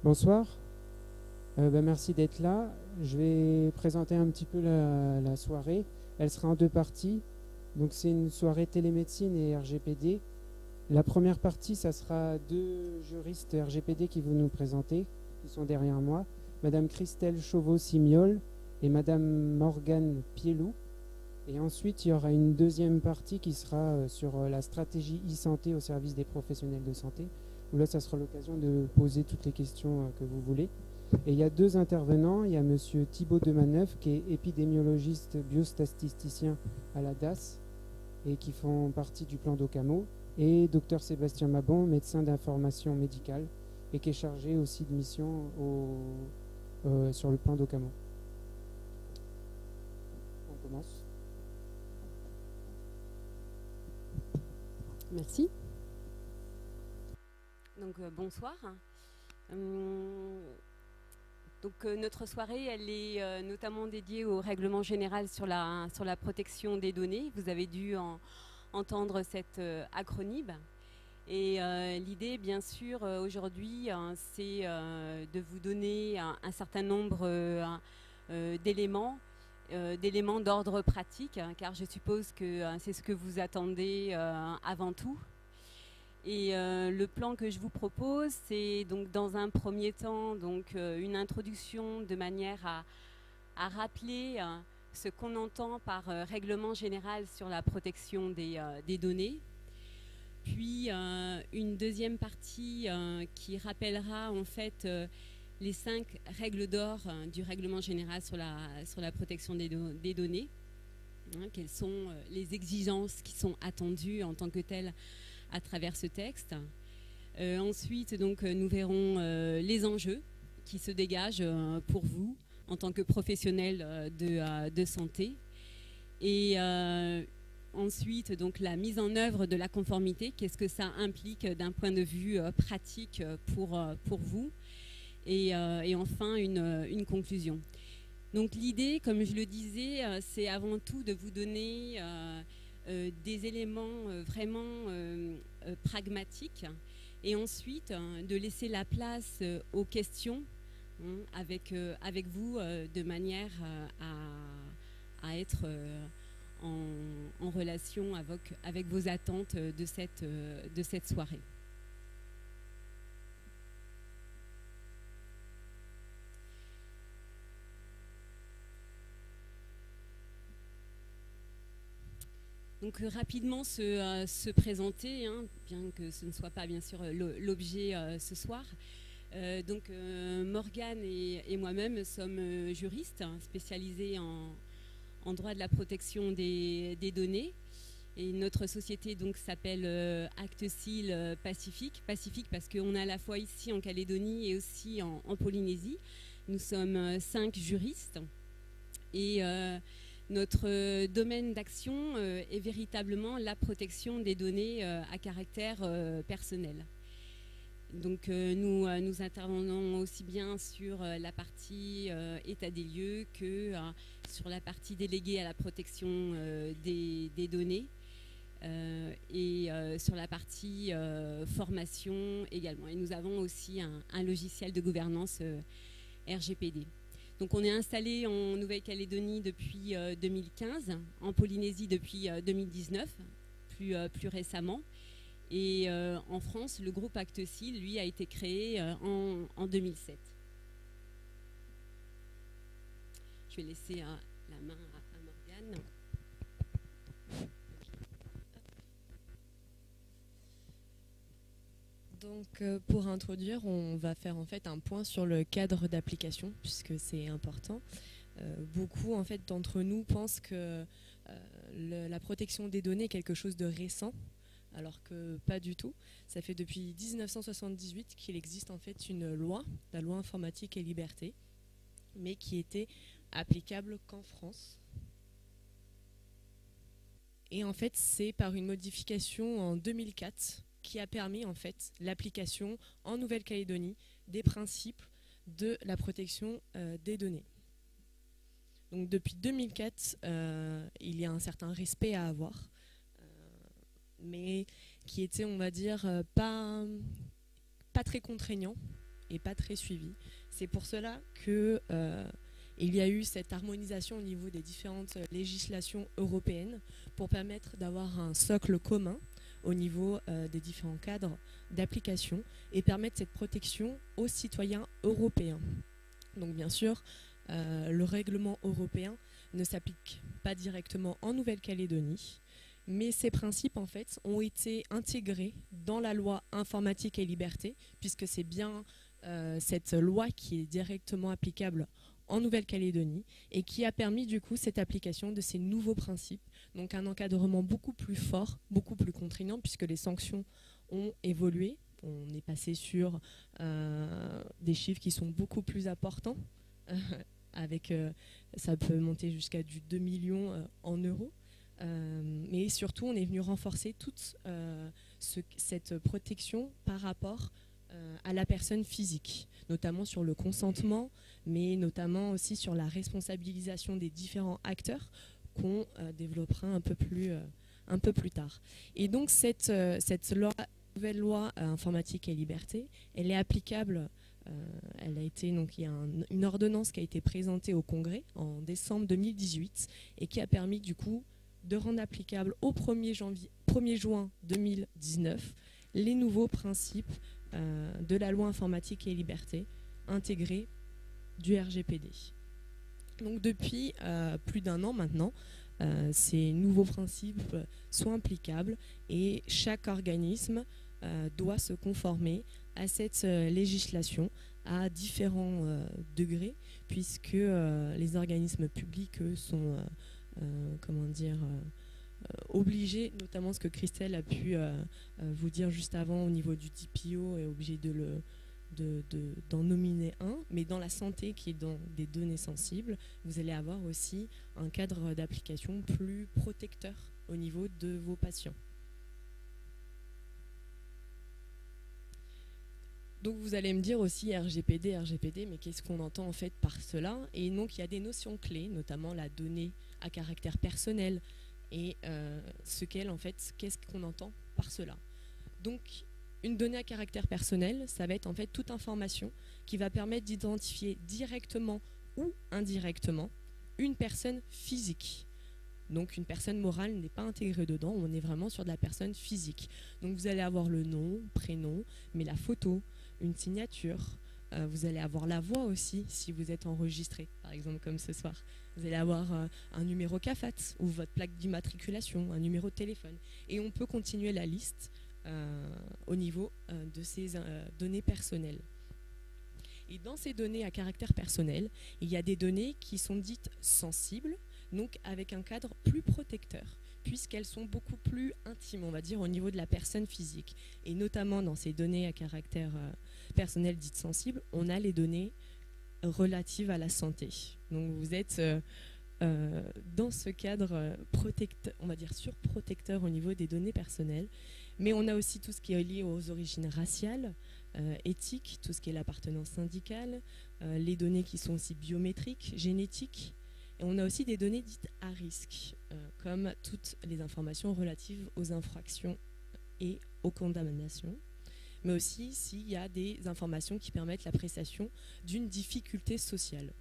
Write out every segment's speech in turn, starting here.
Bonsoir, merci d'être là. Je vais présenter un petit peu la soirée. Elle sera en deux parties. Donc c'est une soirée télémédecine et RGPD. La première partie, ça sera deux juristes RGPD qui vont nous présenter, qui sont derrière moi. Madame Christelle Chauveau-Simiol et Madame Morgane Pielou. Et ensuite, il y aura une deuxième partie qui sera sur la stratégie e-santé au service des professionnels de santé, où là, ça sera l'occasion de poser toutes les questions que vous voulez. Et il y a deux intervenants. Il y a Monsieur Thibaut Demaneuf, qui est épidémiologiste biostatisticien à la DAS et qui font partie du plan d'Ocamo, et Dr Sébastien Mabon, médecin d'information médicale, et qui est chargé aussi de mission sur le plan d'Ocamo. On commence. Merci. Donc bonsoir. Notre soirée, elle est notamment dédiée au règlement général sur la protection des données. Vous avez dû entendre cet acronyme. Et l'idée, bien sûr, aujourd'hui, c'est de vous donner un certain nombre d'éléments d'ordre pratique, car je suppose que c'est ce que vous attendez avant tout. Et le plan que je vous propose, c'est donc dans un premier temps une introduction de manière à rappeler ce qu'on entend par règlement général sur la protection des données. Puis une deuxième partie qui rappellera en fait les 5 règles d'or du règlement général sur la protection des données. Quelles sont les exigences qui sont attendues en tant que telles à travers ce texte. Ensuite, nous verrons les enjeux qui se dégagent pour vous en tant que professionnels de santé. Et ensuite, la mise en œuvre de la conformité, qu'est-ce que ça implique d'un point de vue pratique pour vous. Et enfin, une conclusion. Donc l'idée, comme je le disais, c'est avant tout de vous donner des éléments vraiment pragmatiques et ensuite de laisser la place aux questions avec vous de manière à être en relation avec vos attentes de cette soirée. Donc rapidement se présenter, bien que ce ne soit pas bien sûr l'objet ce soir. Morgane et moi-même sommes juristes spécialisés en droit de la protection des données. Et notre société s'appelle Actesil Pacifique. Pacifique parce qu'on est à la fois ici en Calédonie et aussi en Polynésie. Nous sommes 5 juristes et notre domaine d'action est véritablement la protection des données à caractère personnel. Donc nous intervenons aussi bien sur la partie état des lieux que sur la partie déléguée à la protection des données et sur la partie formation également. Et nous avons aussi un logiciel de gouvernance RGPD. Donc on est installé en Nouvelle-Calédonie depuis 2015, en Polynésie depuis 2019, plus récemment. Et en France, le groupe Actesil, lui, a été créé en 2007. Je vais laisser la main à Morgane. Donc pour introduire, on va faire en fait un point sur le cadre d'application puisque c'est important. Beaucoup en fait d'entre nous pensent que la protection des données est quelque chose de récent, alors que pas du tout. Ça fait depuis 1978 qu'il existe en fait une loi, la loi informatique et liberté, mais qui était applicable qu'en France. Et en fait, c'est par une modification en 2004 qui a permis en fait l'application en Nouvelle-Calédonie des principes de la protection des données. Donc depuis 2004, il y a un certain respect à avoir, mais qui était, on va dire, pas très contraignant et pas très suivi. C'est pour cela que il y a eu cette harmonisation au niveau des différentes législations européennes pour permettre d'avoir un socle commun au niveau des différents cadres d'application et permettre cette protection aux citoyens européens. Donc bien sûr, le règlement européen ne s'applique pas directement en Nouvelle-Calédonie, mais ces principes en fait ont été intégrés dans la loi informatique et liberté, puisque c'est bien cette loi qui est directement applicable en Nouvelle-Calédonie et qui a permis du coup cette application de ces nouveaux principes. Donc un encadrement beaucoup plus fort, beaucoup plus contraignant, puisque les sanctions ont évolué. On est passé sur des chiffres qui sont beaucoup plus importants, ça peut monter jusqu'à du 2 millions en euros. Mais surtout, on est venu renforcer toute cette protection par rapport à la personne physique, notamment sur le consentement, mais notamment aussi sur la responsabilisation des différents acteurs qu'on développera un peu plus tard. Et donc cette nouvelle loi informatique et liberté, elle est applicable. Elle a été, donc, il y a une ordonnance qui a été présentée au Congrès en décembre 2018 et qui a permis du coup de rendre applicable au 1er juin 2019 les nouveaux principes de la loi informatique et liberté intégrés du RGPD. Donc depuis plus d'1 an maintenant, ces nouveaux principes sont applicables et chaque organisme doit se conformer à cette législation à différents degrés, puisque les organismes publics sont obligés, notamment ce que Christelle a pu vous dire juste avant au niveau du DPO, est obligé d'en nominer un, mais dans la santé qui est dans des données sensibles, vous allez avoir aussi un cadre d'application plus protecteur au niveau de vos patients. Donc vous allez me dire aussi RGPD, mais qu'est-ce qu'on entend en fait par cela? Et donc il y a des notions clés, notamment la donnée à caractère personnel et qu'est-ce qu'on entend par cela. Donc une donnée à caractère personnel, ça va être en fait toute information qui va permettre d'identifier directement ou indirectement une personne physique. Donc une personne morale n'est pas intégrée dedans, on est vraiment sur de la personne physique. Donc vous allez avoir le nom, prénom, mais la photo, une signature, vous allez avoir la voix aussi si vous êtes enregistré, par exemple comme ce soir. Vous allez avoir un numéro CAFAT ou votre plaque d'immatriculation, un numéro de téléphone. Et on peut continuer la liste au niveau de ces données personnelles. Et dans ces données à caractère personnel, il y a des données qui sont dites sensibles, donc avec un cadre plus protecteur, puisqu'elles sont beaucoup plus intimes, on va dire, au niveau de la personne physique. Et notamment dans ces données à caractère personnel dites sensibles, on a les données relatives à la santé. Donc vous êtes dans ce cadre on va dire surprotecteur au niveau des données personnelles, mais on a aussi tout ce qui est lié aux origines raciales, éthiques, tout ce qui est l'appartenance syndicale, les données qui sont aussi biométriques, génétiques. Et on a aussi des données dites à risque, comme toutes les informations relatives aux infractions et aux condamnations, mais aussi s'il y a des informations qui permettent la prestation d'une difficulté sociale.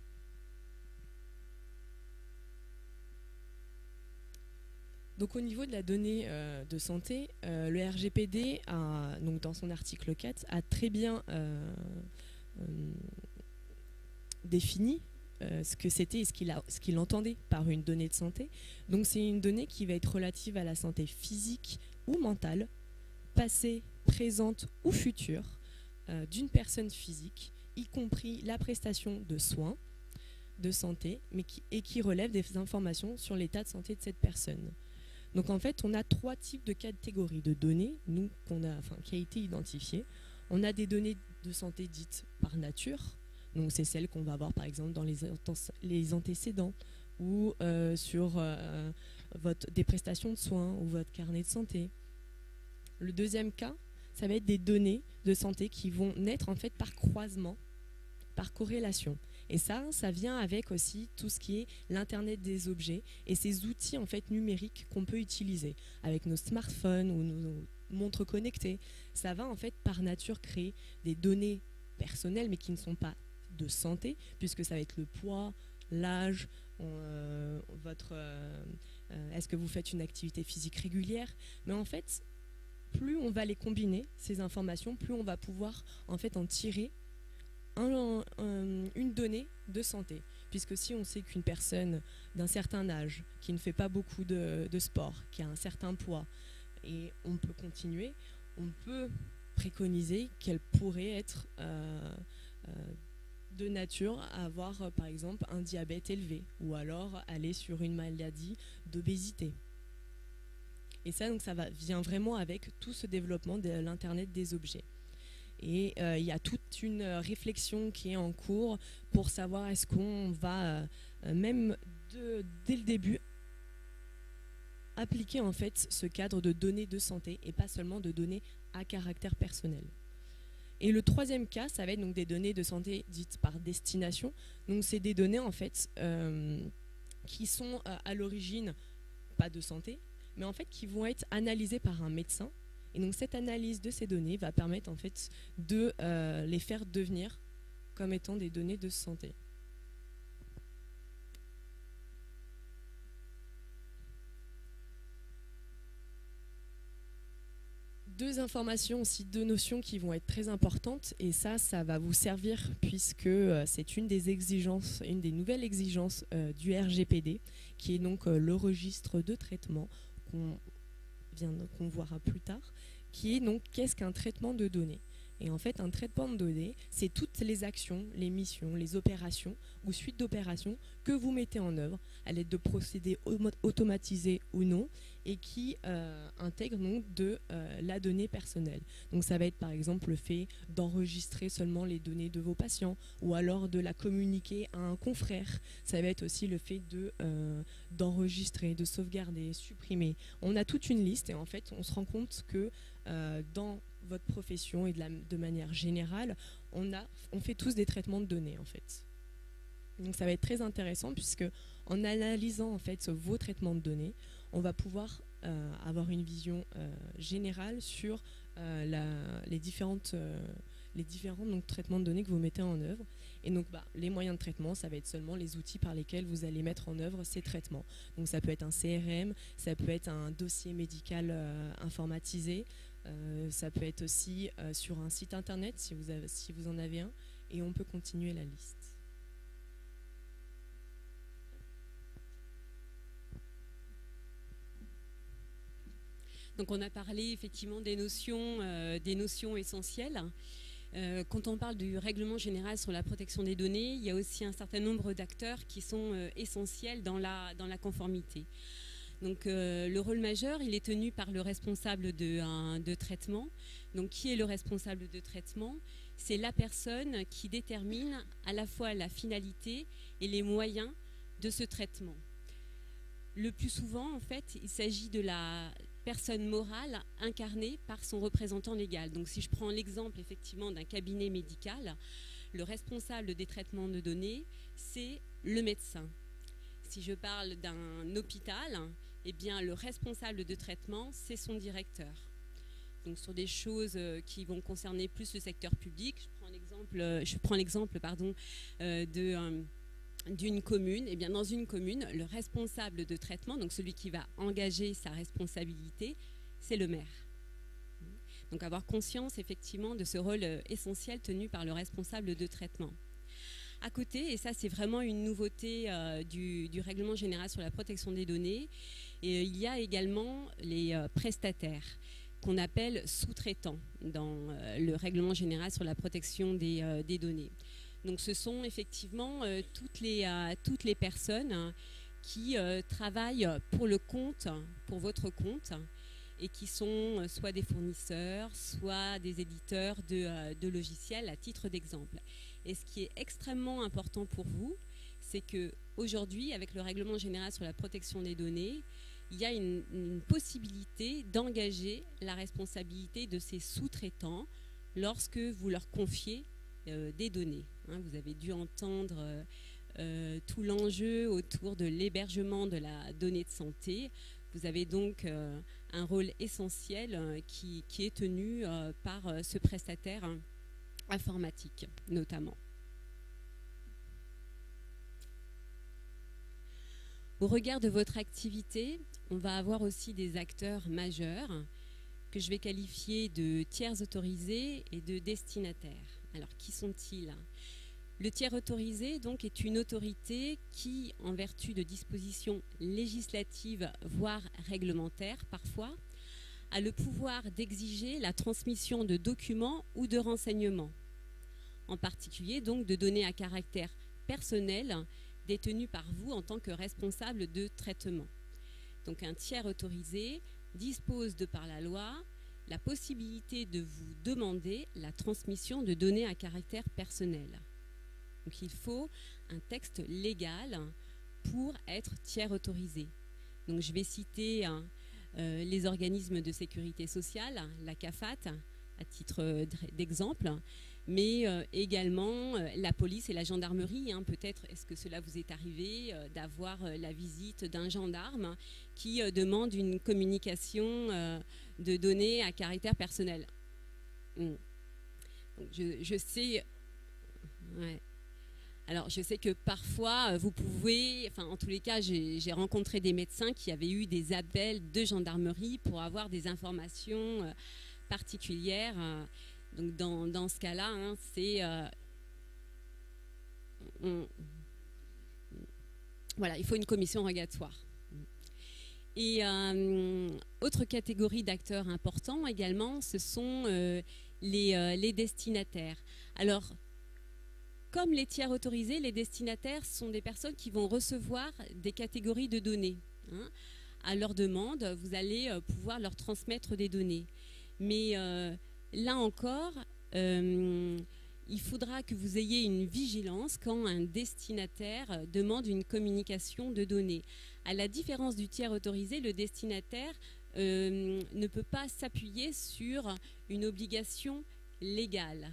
Donc au niveau de la donnée de santé, le RGPD, donc dans son article 4, a très bien défini ce que c'était et ce qu'il entendait par une donnée de santé. Donc c'est une donnée qui va être relative à la santé physique ou mentale, passée, présente ou future, d'une personne physique, y compris la prestation de soins de santé, et qui relève des informations sur l'état de santé de cette personne. Donc en fait, on a 3 types de catégories de données qui a été identifiées. On a des données de santé dites par nature. Donc c'est celles qu'on va avoir par exemple dans les antécédents ou sur des prestations de soins ou votre carnet de santé. Le deuxième cas, ça va être des données de santé qui vont naître en fait par croisement, par corrélation. Et ça vient avec aussi tout ce qui est l'Internet des objets et ces outils en fait numériques qu'on peut utiliser avec nos smartphones ou nos montres connectées. Ça va en fait par nature créer des données personnelles, mais qui ne sont pas de santé, puisque ça va être le poids, l'âge, est-ce que vous faites une activité physique régulière. Mais en fait, plus on va les combiner, ces informations, plus on va pouvoir en fait en tirer une donnée de santé. Puisque si on sait qu'une personne d'un certain âge, qui ne fait pas beaucoup de sport, qui a un certain poids, et on peut continuer, on peut préconiser qu'elle pourrait être de nature à avoir par exemple un diabète élevé, ou alors aller sur une maladie d'obésité. Et ça, donc, vient vraiment avec tout ce développement de l'Internet des objets. Et il y a toute une réflexion qui est en cours pour savoir est-ce qu'on va, même dès le début, appliquer en fait ce cadre de données de santé et pas seulement de données à caractère personnel. Et le troisième cas, ça va être donc des données de santé dites par destination. Donc c'est des données en fait qui sont à l'origine pas de santé, mais en fait qui vont être analysées par un médecin. Et donc cette analyse de ces données va permettre en fait de les faire devenir comme étant des données de santé. Deux informations aussi, deux notions qui vont être très importantes, et ça va vous servir puisque c'est une des exigences, une des nouvelles exigences du RGPD, qui est donc le registre de traitement qu'on verra plus tard, qui est donc qu'est-ce qu'un traitement de données. Et en fait, un traitement de données, c'est toutes les actions, les missions, les opérations ou suites d'opérations que vous mettez en œuvre à l'aide de procédés automatisés ou non, et qui intègrent donc de la donnée personnelle. Donc ça va être par exemple le fait d'enregistrer seulement les données de vos patients, ou alors de la communiquer à un confrère. Ça va être aussi le fait d'enregistrer, de sauvegarder, supprimer. On a toute une liste, et en fait on se rend compte que dans votre profession et de manière générale, on fait tous des traitements de données en fait. Donc ça va être très intéressant puisque en analysant en fait vos traitements de données, on va pouvoir avoir une vision générale sur les différents donc, traitements de données que vous mettez en œuvre. Et donc les moyens de traitement, ça va être seulement les outils par lesquels vous allez mettre en œuvre ces traitements. Donc ça peut être un CRM, ça peut être un dossier médical informatisé, ça peut être aussi sur un site internet si vous en avez un, et on peut continuer la liste. Donc on a parlé effectivement des notions essentielles. Quand on parle du règlement général sur la protection des données, il y a aussi un certain nombre d'acteurs qui sont essentiels dans la conformité. Donc le rôle majeur, il est tenu par le responsable de traitement. Donc qui est le responsable de traitement? C'est la personne qui détermine à la fois la finalité et les moyens de ce traitement. Le plus souvent, en fait, il s'agit de la personne morale incarnée par son représentant légal. Donc si je prends l'exemple effectivement d'un cabinet médical, le responsable des traitements de données, c'est le médecin. Si je parle d'un hôpital, eh bien le responsable de traitement, c'est son directeur. Donc sur des choses qui vont concerner plus le secteur public, je prends l'exemple d'une commune. Eh bien, dans une commune, le responsable de traitement, donc celui qui va engager sa responsabilité, c'est le maire. Donc avoir conscience effectivement de ce rôle essentiel tenu par le responsable de traitement. À côté, et ça c'est vraiment une nouveauté du règlement général sur la protection des données, et il y a également les prestataires qu'on appelle sous-traitants dans le règlement général sur la protection des données. Donc ce sont effectivement toutes les personnes qui travaillent pour votre compte, et qui sont soit des fournisseurs, soit des éditeurs de logiciels à titre d'exemple. Et ce qui est extrêmement important pour vous, c'est qu'aujourd'hui, avec le règlement général sur la protection des données, il y a une possibilité d'engager la responsabilité de ces sous-traitants lorsque vous leur confiez des données. Vous avez dû entendre tout l'enjeu autour de l'hébergement de la donnée de santé. Vous avez donc un rôle essentiel qui est tenu par ce prestataire informatique notamment. Au regard de votre activité, on va avoir aussi des acteurs majeurs que je vais qualifier de tiers autorisés et de destinataires. Alors, qui sont-ils? Le tiers autorisé, donc, est une autorité qui, en vertu de dispositions législatives, voire réglementaires parfois, a le pouvoir d'exiger la transmission de documents ou de renseignements, en particulier donc de données à caractère personnel détenues par vous en tant que responsable de traitement. Donc un tiers autorisé dispose de par la loi la possibilité de vous demander la transmission de données à caractère personnel. Donc il faut un texte légal pour être tiers autorisé. Donc je vais citer les organismes de sécurité sociale, la CAFAT, à titre d'exemple, mais également la police et la gendarmerie. Peut-être est-ce que cela vous est arrivé d'avoir la visite d'un gendarme qui demande une communication de données à caractère personnel. Donc je sais... Ouais. Alors, je sais que parfois, vous pouvez, enfin, en tous les cas, j'ai rencontré des médecins qui avaient eu des appels de gendarmerie pour avoir des informations particulières. Donc, dans ce cas-là, c'est... voilà, il faut une commission rogatoire. Et autre catégorie d'acteurs importants également, ce sont les destinataires. Alors, comme les tiers autorisés, les destinataires sont des personnes qui vont recevoir des catégories de données. À leur demande, vous allez pouvoir leur transmettre des données. Mais là encore, il faudra que vous ayez une vigilance quand un destinataire demande une communication de données. À la différence du tiers autorisé, le destinataire ne peut pas s'appuyer sur une obligation légale.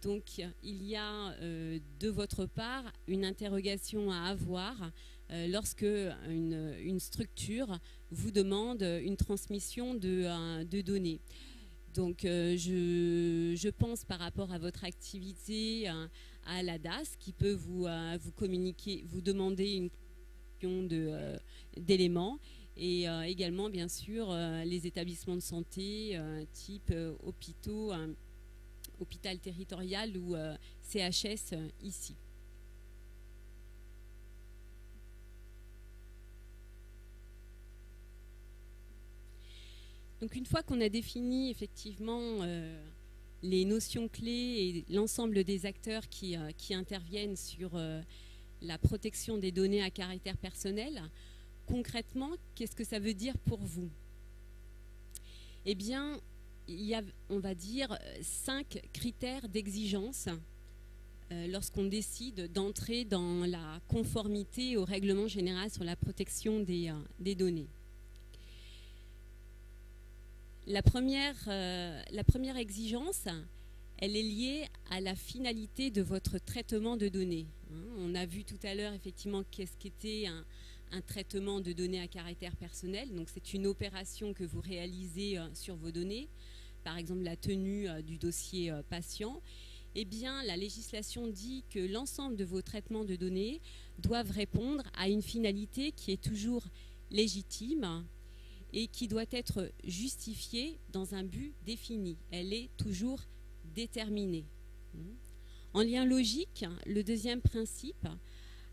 Donc, il y a de votre part une interrogation à avoir lorsque une structure vous demande une transmission de données. Donc, je pense par rapport à votre activité à la DAS qui peut vous communiquer, vous demander une communication d'éléments et également, bien sûr, les établissements de santé type hôpitaux, hôpital territorial ou CHS ici. Donc une fois qu'on a défini effectivement les notions clés et l'ensemble des acteurs qui interviennent sur la protection des données à caractère personnel, concrètement, qu'est-ce que ça veut dire pour vous? Eh bien, il y a, on va dire, 5 critères d'exigence lorsqu'on décide d'entrer dans la conformité au règlement général sur la protection des données. La première exigence, elle est liée à la finalité de votre traitement de données. On a vu tout à l'heure effectivement qu'est-ce qu'était un traitement de données à caractère personnel. Donc c'est une opération que vous réalisez sur vos données, par exemple la tenue du dossier patient. Eh bien, la législation dit que l'ensemble de vos traitements de données doivent répondre à une finalité qui est toujours légitime et qui doit être justifiée dans un but défini. Elle est toujours déterminée. En lien logique, le deuxième principe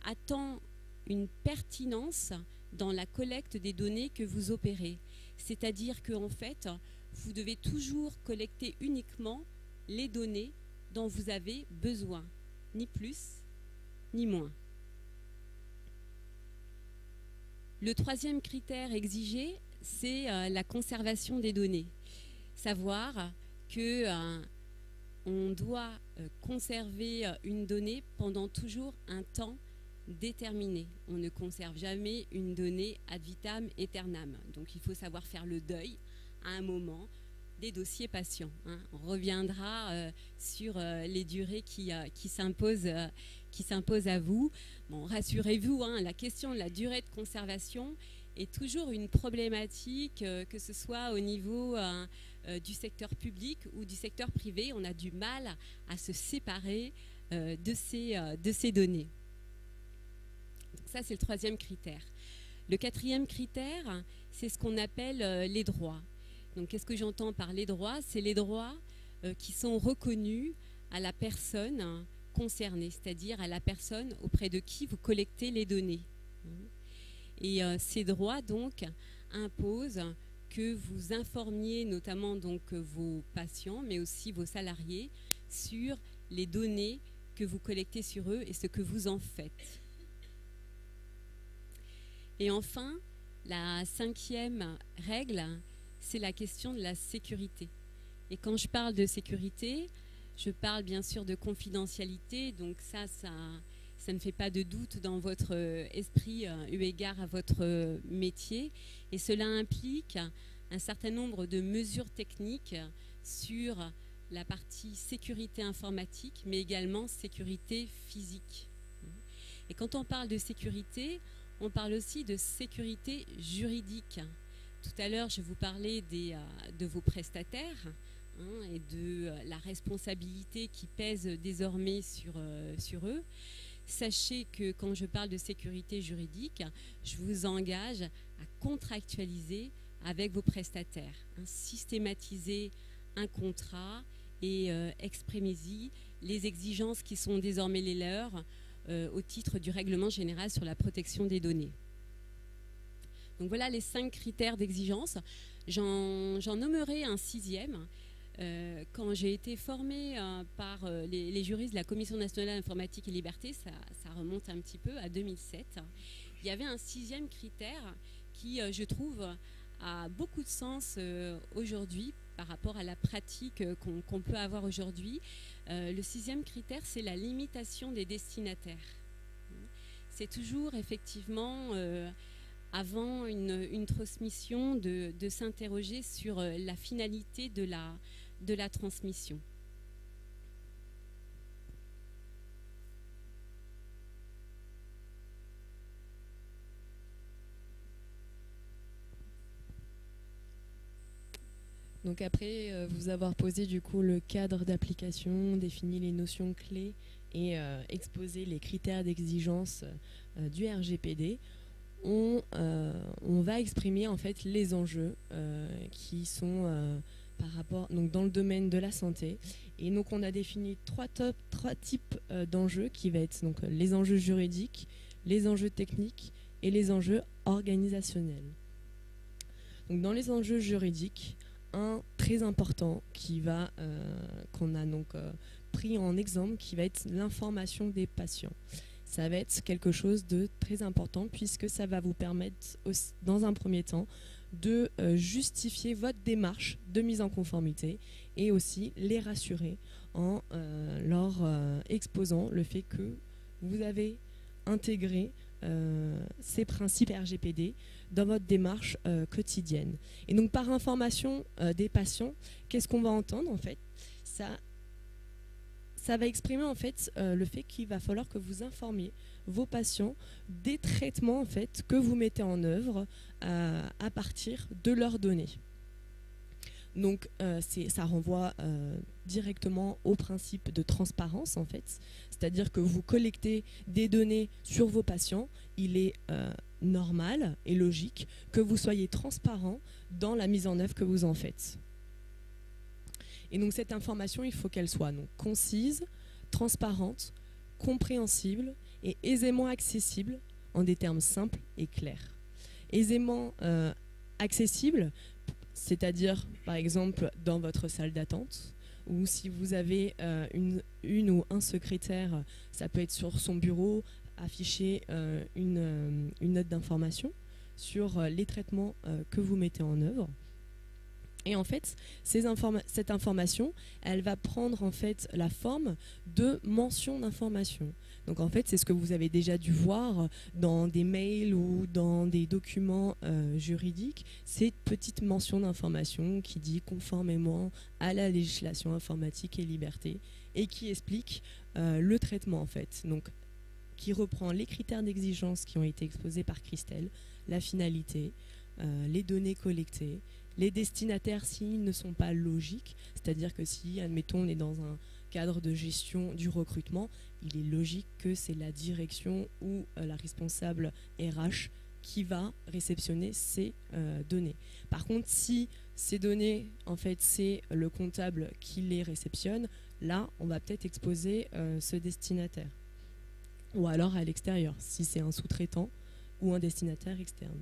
attend une pertinence dans la collecte des données que vous opérez. C'est-à-dire qu'en fait, vous devez toujours collecter uniquement les données dont vous avez besoin, ni plus, ni moins. Le troisième critère exigé, c'est la conservation des données. Savoir que on doit conserver une donnée pendant toujours un temps déterminé. On ne conserve jamais une donnée ad vitam aeternam. Donc il faut savoir faire le deuil à un moment des dossiers patients. On reviendra sur les durées qui s'imposent à vous. Bon, rassurez-vous, la question de la durée de conservation est toujours une problématique, que ce soit au niveau du secteur public ou du secteur privé. On a du mal à se séparer de ces données. Donc ça, c'est le troisième critère. Le quatrième critère, c'est ce qu'on appelle les droits. Donc, qu'est-ce que j'entends par les droits? C'est les droits qui sont reconnus à la personne concernée, c'est-à-dire à la personne auprès de qui vous collectez les données. Et ces droits, donc, imposent que vous informiez notamment donc vos patients, mais aussi vos salariés, sur les données que vous collectez sur eux et ce que vous en faites. Et enfin, la cinquième règle, c'est la question de la sécurité. Et quand je parle de sécurité, je parle bien sûr de confidentialité, donc ça ne fait pas de doute dans votre esprit eu égard à votre métier. Et cela implique un certain nombre de mesures techniques sur la partie sécurité informatique, mais également sécurité physique. Et quand on parle de sécurité, on parle aussi de sécurité juridique. Tout à l'heure, je vous parlais de vos prestataires et de la responsabilité qui pèse désormais sur eux. Sachez que quand je parle de sécurité juridique, je vous engage à contractualiser avec vos prestataires, systématiser un contrat et exprimez-y les exigences qui sont désormais les leurs au titre du règlement général sur la protection des données. Donc voilà les 5 critères d'exigence. J'en nommerai un 6e. Quand j'ai été formée par les juristes de la Commission nationale informatique et liberté, ça remonte un petit peu à 2007, il y avait un 6e critère qui, je trouve, a beaucoup de sens aujourd'hui par rapport à la pratique qu'on peut avoir aujourd'hui. Le 6e critère, c'est la limitation des destinataires. C'est toujours effectivement, avant une transmission, de s'interroger sur la finalité de la transmission. Donc après vous avoir posé du coup le cadre d'application, défini les notions clés et exposé les critères d'exigence du RGPD, on va exprimer en fait les enjeux qui sont par rapport donc dans le domaine de la santé. Et donc on a défini trois types d'enjeux qui va être donc les enjeux juridiques, les enjeux techniques et les enjeux organisationnels. Donc dans les enjeux juridiques, un très important qu'on a donc pris en exemple, qui va être l'information des patients. Ça va être quelque chose de très important puisque ça va vous permettre aussi, dans un premier temps, de justifier votre démarche de mise en conformité et aussi les rassurer en leur exposant le fait que vous avez intégré ces principes RGPD dans votre démarche quotidienne. Et donc par information des patients, qu'est-ce qu'on va entendre en fait? Ça va exprimer en fait le fait qu'il va falloir que vous informiez vos patients des traitements en fait que vous mettez en œuvre à partir de leurs données. Donc ça renvoie directement au principe de transparence en fait, c'est-à-dire que vous collectez des données sur vos patients, il est normal et logique que vous soyez transparent dans la mise en œuvre que vous en faites. Et donc cette information, il faut qu'elle soit donc concise, transparente, compréhensible et aisément accessible en des termes simples et clairs. Aisément accessible, c'est-à-dire par exemple dans votre salle d'attente, ou si vous avez une ou un secrétaire, ça peut être sur son bureau, afficher une note d'information sur les traitements que vous mettez en œuvre. Et en fait, cette information, elle va prendre en fait la forme de mention d'information. Donc en fait, c'est ce que vous avez déjà dû voir dans des mails ou dans des documents juridiques, cette petite mention d'information qui dit conformément à la législation informatique et liberté et qui explique le traitement en fait. Donc qui reprend les critères d'exigence qui ont été exposés par Christelle, la finalité, les données collectées Les destinataires, s'ils ne sont pas logiques, c'est-à-dire que si, admettons, on est dans un cadre de gestion du recrutement, il est logique que c'est la direction ou la responsable RH qui va réceptionner ces données. Par contre, si ces données, en fait, c'est le comptable qui les réceptionne, là, on va peut-être exposer ce destinataire. Ou alors à l'extérieur, si c'est un sous-traitant ou un destinataire externe.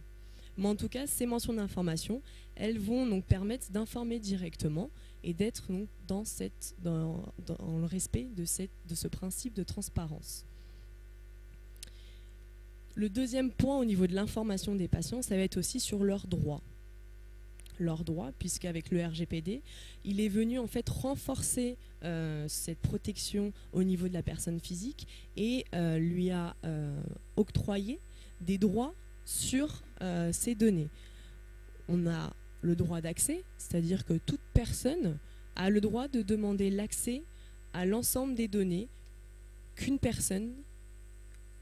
Mais en tout cas, ces mentions d'information, elles vont donc permettre d'informer directement et d'être dans le respect de ce principe de transparence. Le deuxième point au niveau de l'information des patients, ça va être aussi sur leurs droits. Leurs droits, puisqu'avec le RGPD, il est venu en fait renforcer cette protection au niveau de la personne physique et lui a octroyé des droits sur ces données. On a le droit d'accès, c'est-à-dire que toute personne a le droit de demander l'accès à l'ensemble des données qu'une personne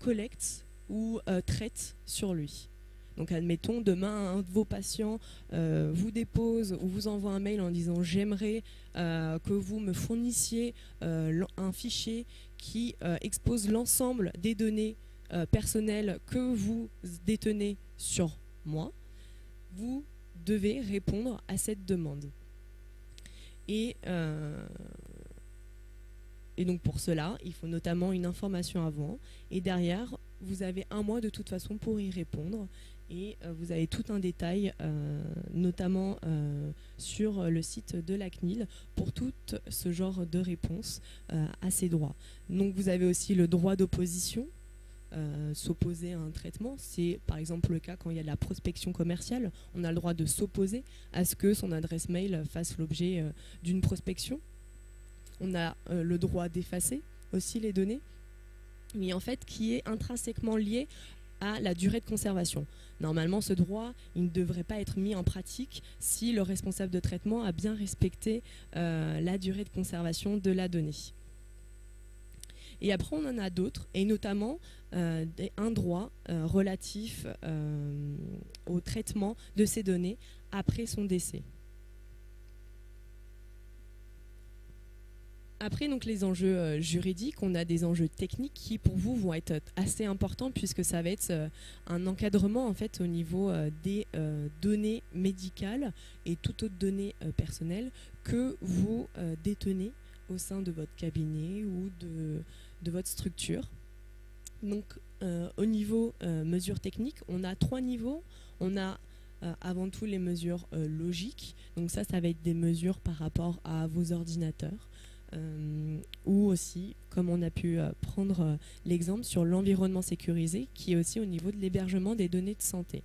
collecte ou traite sur lui. Donc admettons, demain, un de vos patients vous dépose ou vous envoie un mail en disant « j'aimerais que vous me fournissiez un fichier qui expose l'ensemble des données personnelles que vous détenez sur moi », vous devez répondre à cette demande. Et donc pour cela, il faut notamment une information avant. Et derrière, vous avez un mois de toute façon pour y répondre. Et vous avez tout un détail, notamment sur le site de la CNIL, pour tout ce genre de réponse à ces droits. Donc vous avez aussi le droit d'opposition. S'opposer à un traitement, c'est par exemple le cas quand il y a de la prospection commerciale, on a le droit de s'opposer à ce que son adresse mail fasse l'objet d'une prospection. On a le droit d'effacer aussi les données, mais en fait qui est intrinsèquement lié à la durée de conservation. Normalement, ce droit, il ne devrait pas être mis en pratique si le responsable de traitement a bien respecté la durée de conservation de la donnée. Et après, on en a d'autres, et notamment un droit relatif au traitement de ces données après son décès. Après, donc, les enjeux juridiques, on a des enjeux techniques qui, pour vous, vont être assez importants puisque ça va être un encadrement en fait, au niveau des données médicales et toute autre donnée personnelle que vous détenez au sein de votre cabinet ou de votre structure. Donc, au niveau mesures techniques, on a 3 niveaux. On a avant tout les mesures logiques. Donc ça va être des mesures par rapport à vos ordinateurs. Ou aussi, comme on a pu prendre l'exemple sur l'environnement sécurisé, qui est aussi au niveau de l'hébergement des données de santé.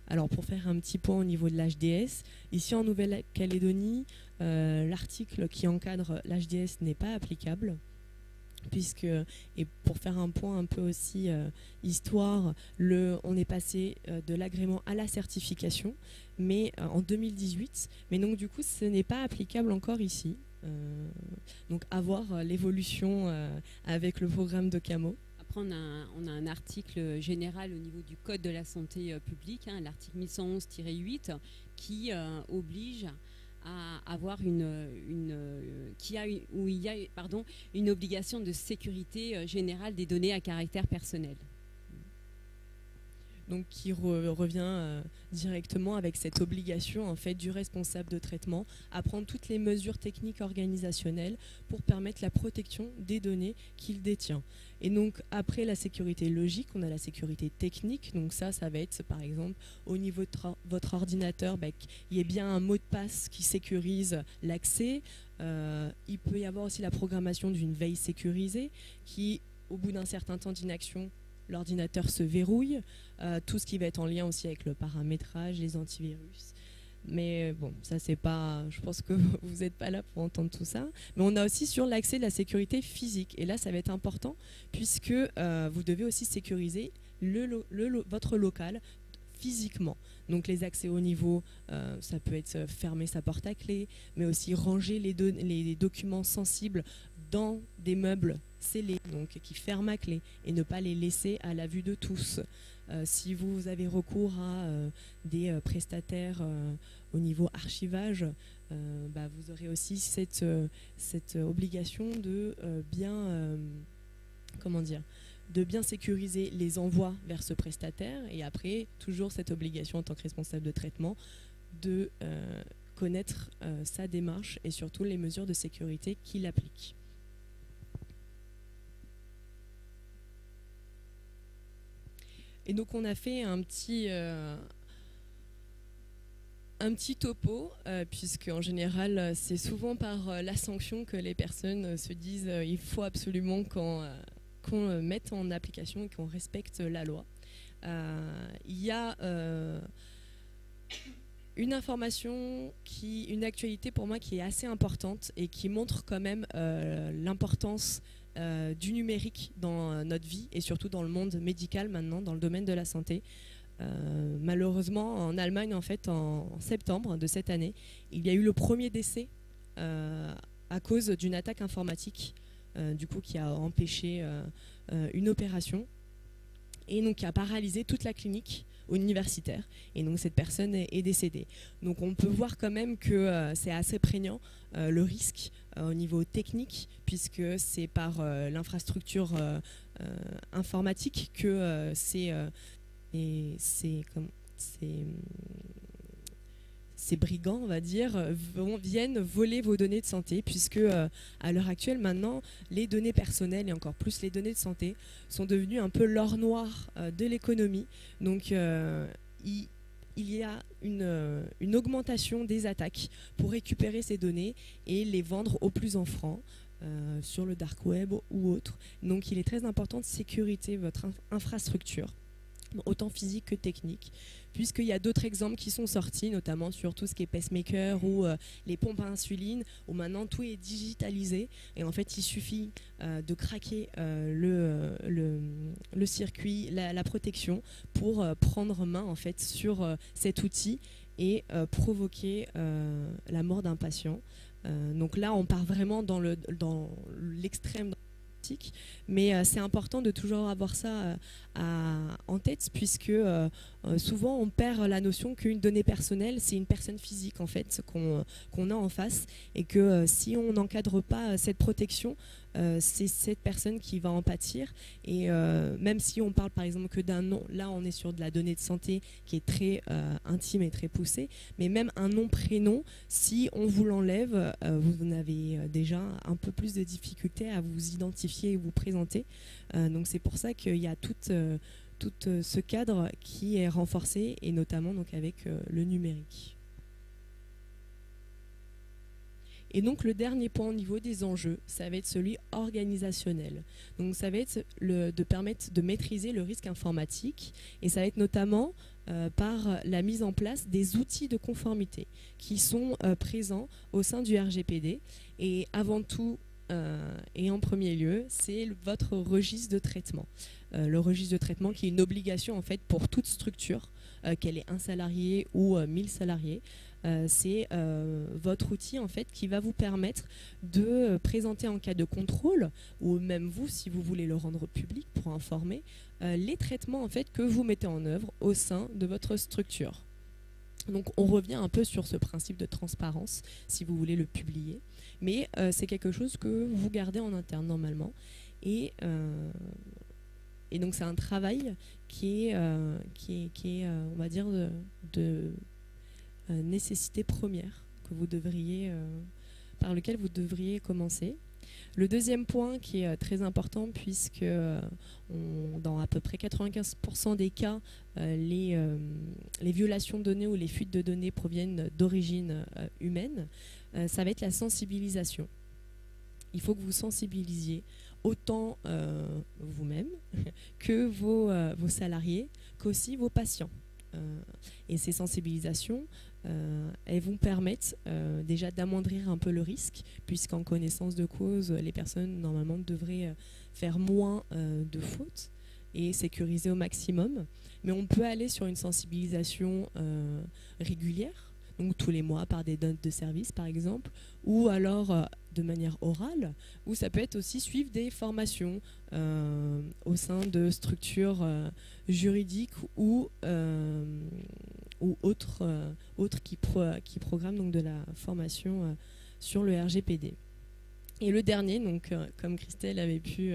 Alors pour faire un petit point au niveau de l'HDS, ici en Nouvelle-Calédonie, l'article qui encadre l'HDS n'est pas applicable, puisque, et pour faire un point un peu aussi histoire, on est passé de l'agrément à la certification, mais en 2018, mais donc du coup ce n'est pas applicable encore ici. Donc à voir l'évolution avec le programme de CAMO. Après, on a un article général au niveau du Code de la santé publique, hein, l'article 1111-8, qui oblige à avoir une obligation de sécurité générale des données à caractère personnel. Donc qui revient directement avec cette obligation en fait, du responsable de traitement à prendre toutes les mesures techniques organisationnelles pour permettre la protection des données qu'il détient. Et donc après la sécurité logique, on a la sécurité technique. Donc ça va être par exemple au niveau de votre ordinateur, il y a bien un mot de passe qui sécurise l'accès. Il peut y avoir aussi la programmation d'une veille sécurisée qui, au bout d'un certain temps d'inaction, l'ordinateur se verrouille, tout ce qui va être en lien aussi avec le paramétrage, les antivirus. Mais bon, ça c'est pas, je pense que vous n'êtes pas là pour entendre tout ça. Mais on a aussi sur l'accès de la sécurité physique. Et là, ça va être important puisque vous devez aussi sécuriser votre local physiquement. Donc les accès au niveau, ça peut être fermer sa porte à clé, mais aussi ranger les documents sensibles dans des meubles scellés, donc qui ferment à clé, et ne pas les laisser à la vue de tous. Si vous avez recours à des prestataires au niveau archivage, vous aurez aussi cette obligation de de bien sécuriser les envois vers ce prestataire, et après toujours cette obligation en tant que responsable de traitement de connaître sa démarche et surtout les mesures de sécurité qu'il applique. Et donc on a fait un petit topo, puisque en général c'est souvent par la sanction que les personnes se disent il faut absolument qu'on mette en application et qu'on respecte la loi. Il y a une information, une actualité pour moi qui est assez importante et qui montre quand même l'importance du numérique dans notre vie et surtout dans le monde médical maintenant, dans le domaine de la santé. Malheureusement, en Allemagne, en fait, en septembre de cette année, il y a eu le premier décès à cause d'une attaque informatique, du coup, qui a empêché une opération et donc qui a paralysé toute la clinique universitaire, et donc cette personne est décédée. Donc on peut voir quand même que c'est assez prégnant le risque au niveau technique, puisque c'est par l'infrastructure informatique que ces brigands, on va dire, viennent voler vos données de santé, puisque à l'heure actuelle, maintenant, les données personnelles et encore plus les données de santé sont devenues un peu l'or noir de l'économie. Donc, il y a une augmentation des attaques pour récupérer ces données et les vendre au plus offrant sur le dark web ou autre. Donc, il est très important de sécuriser votre infrastructure, autant physique que technique, puisqu'il y a d'autres exemples qui sont sortis, notamment sur tout ce qui est pacemaker ou les pompes à insuline, où maintenant tout est digitalisé, et en fait il suffit de craquer le circuit, la protection, pour prendre main en fait sur cet outil et provoquer la mort d'un patient. Donc là on part vraiment dans l'extrême, mais c'est important de toujours avoir ça en tête, puisque souvent on perd la notion qu'une donnée personnelle, c'est une personne physique en fait qu'on a en face, et que si on n'encadre pas cette protection, c'est cette personne qui va en pâtir. Et même si on parle par exemple que d'un nom, là on est sur de la donnée de santé qui est très intime et très poussée, mais même un nom, prénom, si on vous l'enlève, vous avez déjà un peu plus de difficulté à vous identifier et vous présenter. Donc c'est pour ça qu'il y a tout ce cadre qui est renforcé, et notamment donc avec le numérique. Et donc le dernier point au niveau des enjeux, ça va être celui organisationnel. Donc ça va être de permettre de maîtriser le risque informatique, et ça va être notamment par la mise en place des outils de conformité qui sont présents au sein du RGPD. Et avant tout, et en premier lieu, c'est votre registre de traitement. Le registre de traitement qui est une obligation en fait pour toute structure, qu'elle ait un salarié ou 1000 salariés. C'est votre outil en fait qui va vous permettre de présenter en cas de contrôle, ou même vous si vous voulez le rendre public pour informer, les traitements en fait que vous mettez en œuvre au sein de votre structure. Donc on revient un peu sur ce principe de transparence si vous voulez le publier, mais c'est quelque chose que vous gardez en interne normalement, et donc c'est un travail qui est on va dire de nécessité première par lequel vous devriez commencer. Le deuxième point qui est très important, puisque dans à peu près 95% des cas, les violations de données ou les fuites de données proviennent d'origine humaine, ça va être la sensibilisation. Il faut que vous sensibilisiez autant vous-même que vos salariés, qu'aussi vos patients. Et ces sensibilisations, elles vont permettre déjà d'amoindrir un peu le risque, puisqu'en connaissance de cause, les personnes normalement devraient faire moins de fautes et sécuriser au maximum. Mais on peut aller sur une sensibilisation régulière, donc tous les mois par des notes de service par exemple, ou alors de manière orale, ou ça peut être aussi suivre des formations au sein de structures juridiques ou autres qui programment donc de la formation sur le RGPD. Et le dernier, donc, comme Christelle avait pu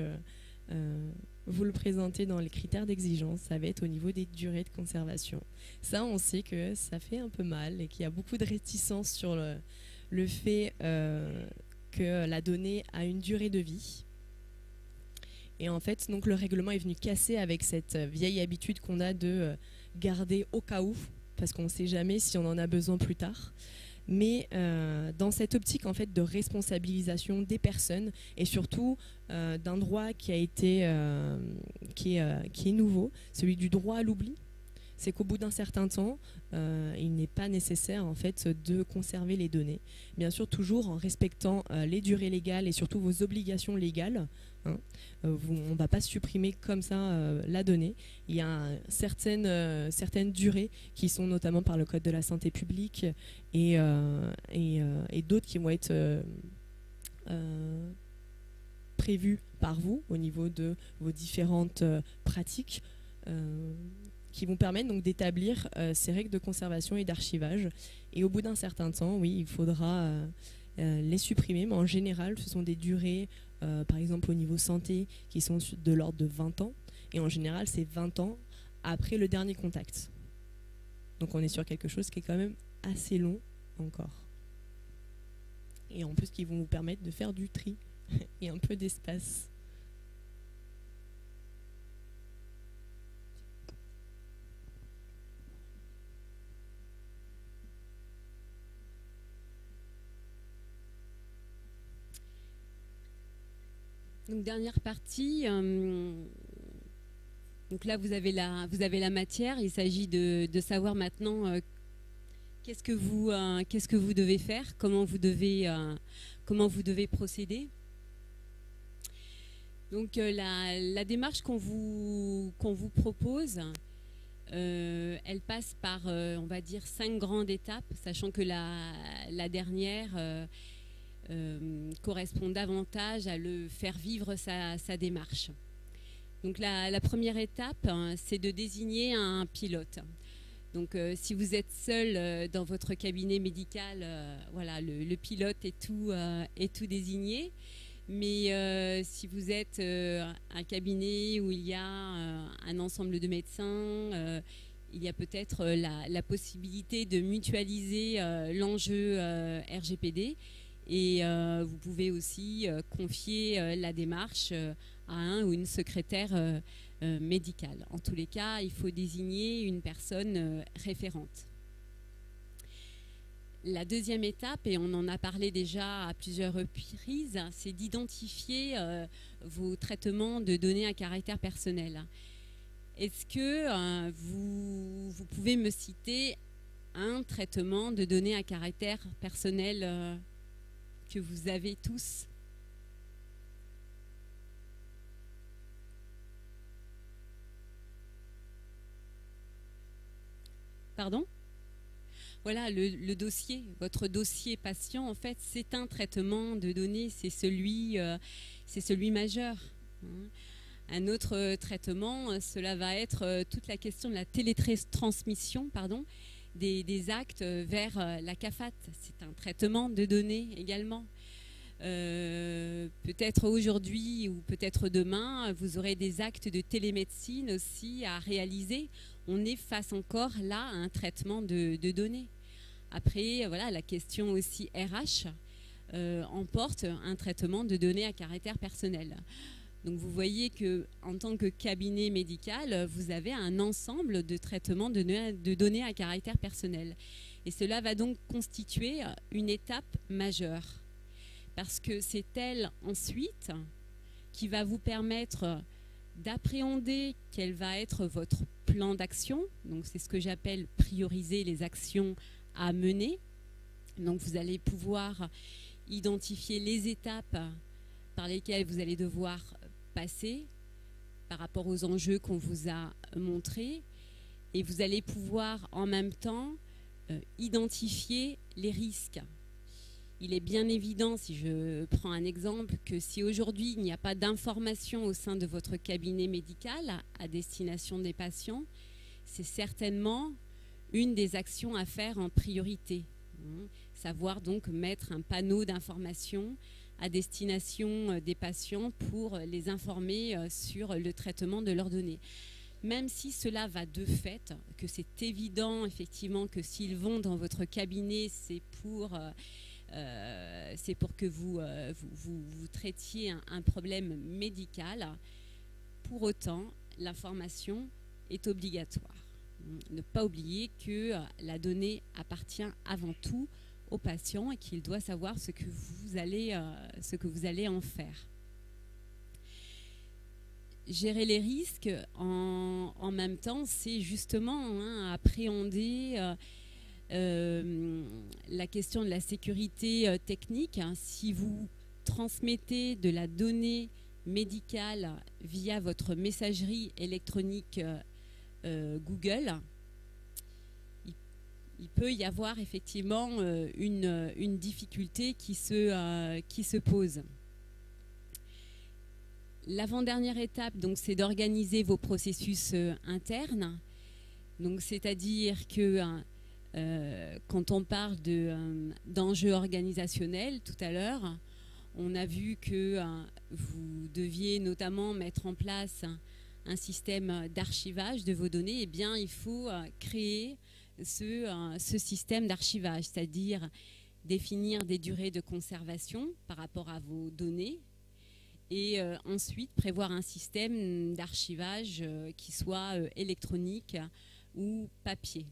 vous le présenter dans les critères d'exigence, ça va être au niveau des durées de conservation. Ça, on sait que ça fait un peu mal et qu'il y a beaucoup de réticence sur le fait que la donnée a une durée de vie. Et en fait, donc, le règlement est venu casser avec cette vieille habitude qu'on a de garder au cas où, parce qu'on ne sait jamais si on en a besoin plus tard. Mais dans cette optique en fait de responsabilisation des personnes et surtout d'un droit qui a été qui est nouveau, celui du droit à l'oubli, c'est qu'au bout d'un certain temps, il n'est pas nécessaire en fait de conserver les données. Bien sûr, toujours en respectant les durées légales et surtout vos obligations légales. Hein. On ne va pas supprimer comme ça la donnée. Il y a certaines durées qui sont notamment par le Code de la santé publique et d'autres qui vont être prévues par vous au niveau de vos différentes pratiques qui vont permettre donc d'établir ces règles de conservation et d'archivage. Et au bout d'un certain temps, oui, il faudra les supprimer, mais en général, ce sont des durées, par exemple au niveau santé, qui sont de l'ordre de 20 ans. Et en général, c'est 20 ans après le dernier contact. Donc on est sur quelque chose qui est quand même assez long encore. Et en plus, qui vont vous permettre de faire du tri et un peu d'espace. Donc dernière partie, donc là vous avez la matière, il s'agit de savoir maintenant qu'est-ce que vous devez faire, comment vous devez procéder. Donc la démarche qu'on vous propose, elle passe par, on va dire, 5 grandes étapes, sachant que la dernière correspond davantage à le faire vivre sa démarche. Donc la première étape, c'est de désigner un pilote. Donc si vous êtes seul dans votre cabinet médical, voilà, le pilote est tout désigné. Mais si vous êtes un cabinet où il y a un ensemble de médecins, il y a peut-être la possibilité de mutualiser l'enjeu RGPD. Et vous pouvez aussi confier la démarche à un ou une secrétaire médicale. En tous les cas, il faut désigner une personne référente. La deuxième étape, et on en a parlé déjà à plusieurs reprises, c'est d'identifier vos traitements de données à caractère personnel. Est-ce que vous pouvez me citer un traitement de données à caractère personnel que vous avez tous? Pardon? Voilà, le dossier, votre dossier patient, en fait, c'est un traitement de données, c'est celui majeur. Un autre traitement, cela va être toute la question de la télétransmission, des actes vers la CAFAT. C'est un traitement de données également. Peut-être aujourd'hui ou peut-être demain, vous aurez des actes de télémédecine aussi à réaliser. On est face encore là à un traitement de données. Après, voilà, la question aussi RH emporte un traitement de données à caractère personnel. Donc vous voyez qu'en tant que cabinet médical, vous avez un ensemble de traitements de données à caractère personnel. Et cela va donc constituer une étape majeure. Parce que c'est elle ensuite qui va vous permettre d'appréhender quel va être votre plan d'action. Donc c'est ce que j'appelle prioriser les actions à mener. Donc vous allez pouvoir identifier les étapes par lesquelles vous allez devoir passer par rapport aux enjeux qu'on vous a montrés, et vous allez pouvoir en même temps identifier les risques. il est bien évident, si je prends un exemple, que si aujourd'hui il n'y a pas d'information au sein de votre cabinet médical à destination des patients, c'est certainement une des actions à faire en priorité. Savoir donc mettre un panneau d'information à destination des patients pour les informer sur le traitement de leurs données. Même si cela va de fait, que c'est évident effectivement que s'ils vont dans votre cabinet, c'est pour que vous traitiez un problème médical. Pour autant, l'information est obligatoire. Ne pas oublier que la donnée appartient avant tout au patient et qu'il doit savoir ce que vous allez en faire. Gérer les risques en même temps, c'est justement appréhender la question de la sécurité technique. Si vous transmettez de la donnée médicale via votre messagerie électronique Google, il peut y avoir effectivement une difficulté qui se pose. L'avant-dernière étape, donc, c'est d'organiser vos processus internes. Donc, c'est-à-dire que quand on parle d'enjeux organisationnels tout à l'heure, on a vu que vous deviez notamment mettre en place un système d'archivage de vos données. Eh bien, il faut créer ce système d'archivage, c'est-à-dire définir des durées de conservation par rapport à vos données et ensuite prévoir un système d'archivage qui soit électronique ou papier.